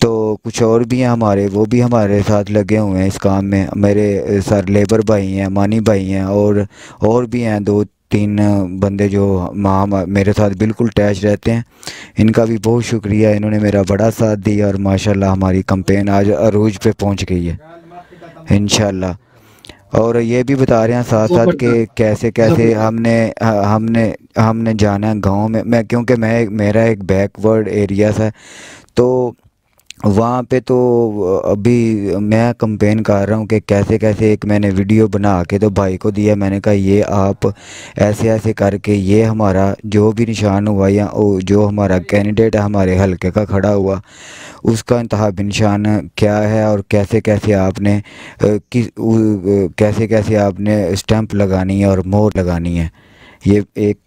Speaker 14: तो कुछ और भी हैं हमारे, वो भी हमारे साथ लगे हुए हैं इस काम में, मेरे सर लेबर भाई हैं, मानी भाई हैं, और भी हैं 2-3 बंदे जो मेरे साथ बिल्कुल अटैच रहते हैं। इनका भी बहुत शुक्रिया, इन्होंने मेरा बड़ा साथ दिया, और माशाल्लाह हमारी कैंपेन आज अरूज पे पहुंच गई है इंशाल्लाह। और ये भी बता रहे हैं साथ साथ कि कैसे कैसे हमने जाना है गाँव में, मैं क्योंकि मेरा एक बैकवर्ड एरिया है, तो वहाँ पे तो अभी मैं कंपेन कर रहा हूँ कि कैसे कैसे, एक मैंने वीडियो बना के तो भाई को दिया, मैंने कहा ये आप ऐसे ऐसे करके, ये हमारा जो भी निशान हुआ या जो हमारा कैंडिडेट है हमारे हलके का खड़ा हुआ, उसका इंतखाबी निशान क्या है, और कैसे कैसे आपने कैसे कैसे आपने स्टैंप लगानी है और मोहर लगानी है, ये एक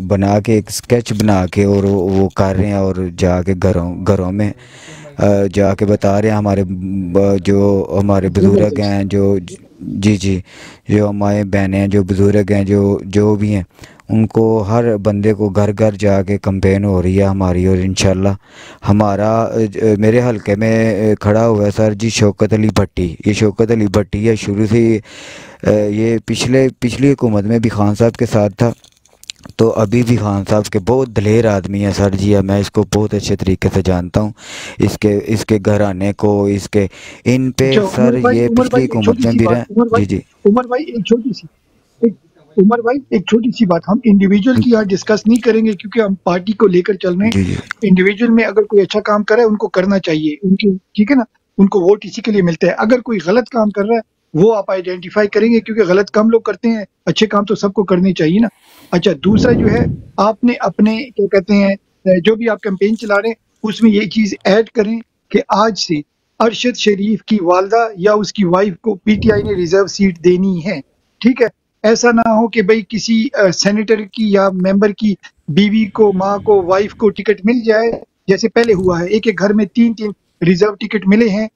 Speaker 14: बना के, एक स्केच बना के, और वो कर रहे हैं, और जाके घरों में जाके बता रहे हैं हमारे जो हमारे बुज़ुर्ग हैं, जो जी जो हमारे बहनें हैं, जो बुज़ुर्ग हैं, जो भी हैं, उनको हर बंदे को घर घर जाके कंपेन हो रही है हमारी। और इंशाल्लाह हमारा मेरे हलके में खड़ा हुआ है सर जी शौकत अली भट्टी, ये शौकत अली भट्टी है, शुरू से ये पिछली हुकूमत में भी खान साहब के साथ था, तो अभी भी खान साहब के बहुत दलेर आदमी है सर जी, मैं इसको बहुत अच्छे तरीके से जानता हूँ, इसके घराने को, इसके इन पे सर ये पिछली हुकूमत में भी रहे। जी
Speaker 1: उमर भाई एक छोटी सी बात, हम इंडिविजुअल की आज डिस्कस नहीं करेंगे क्योंकि हम पार्टी को लेकर चल रहे हैं। इंडिविजुअल में अगर कोई अच्छा काम कर रहा है उनको करना चाहिए, उनकी ठीक है ना, उनको वोट इसी के लिए मिलते हैं। अगर कोई गलत काम कर रहा है वो आप आइडेंटिफाई करेंगे, क्योंकि गलत काम लोग करते हैं, अच्छे काम तो सबको करने चाहिए ना। अच्छा दूसरा जो है, आपने अपने क्या कहते हैं, जो भी आप कैंपेन चला रहे हैं उसमें ये चीज़ ऐड करें कि आज से अरशद शरीफ की वालदा या उसकी वाइफ को पीटीआई ने रिजर्व सीट देनी है, ठीक है। ऐसा ना हो कि भाई किसी सेनेटर की या मेंबर की बीवी को, माँ को, वाइफ को टिकट मिल जाए, जैसे पहले हुआ है, एक एक घर में 3-3 रिजर्व टिकट मिले हैं,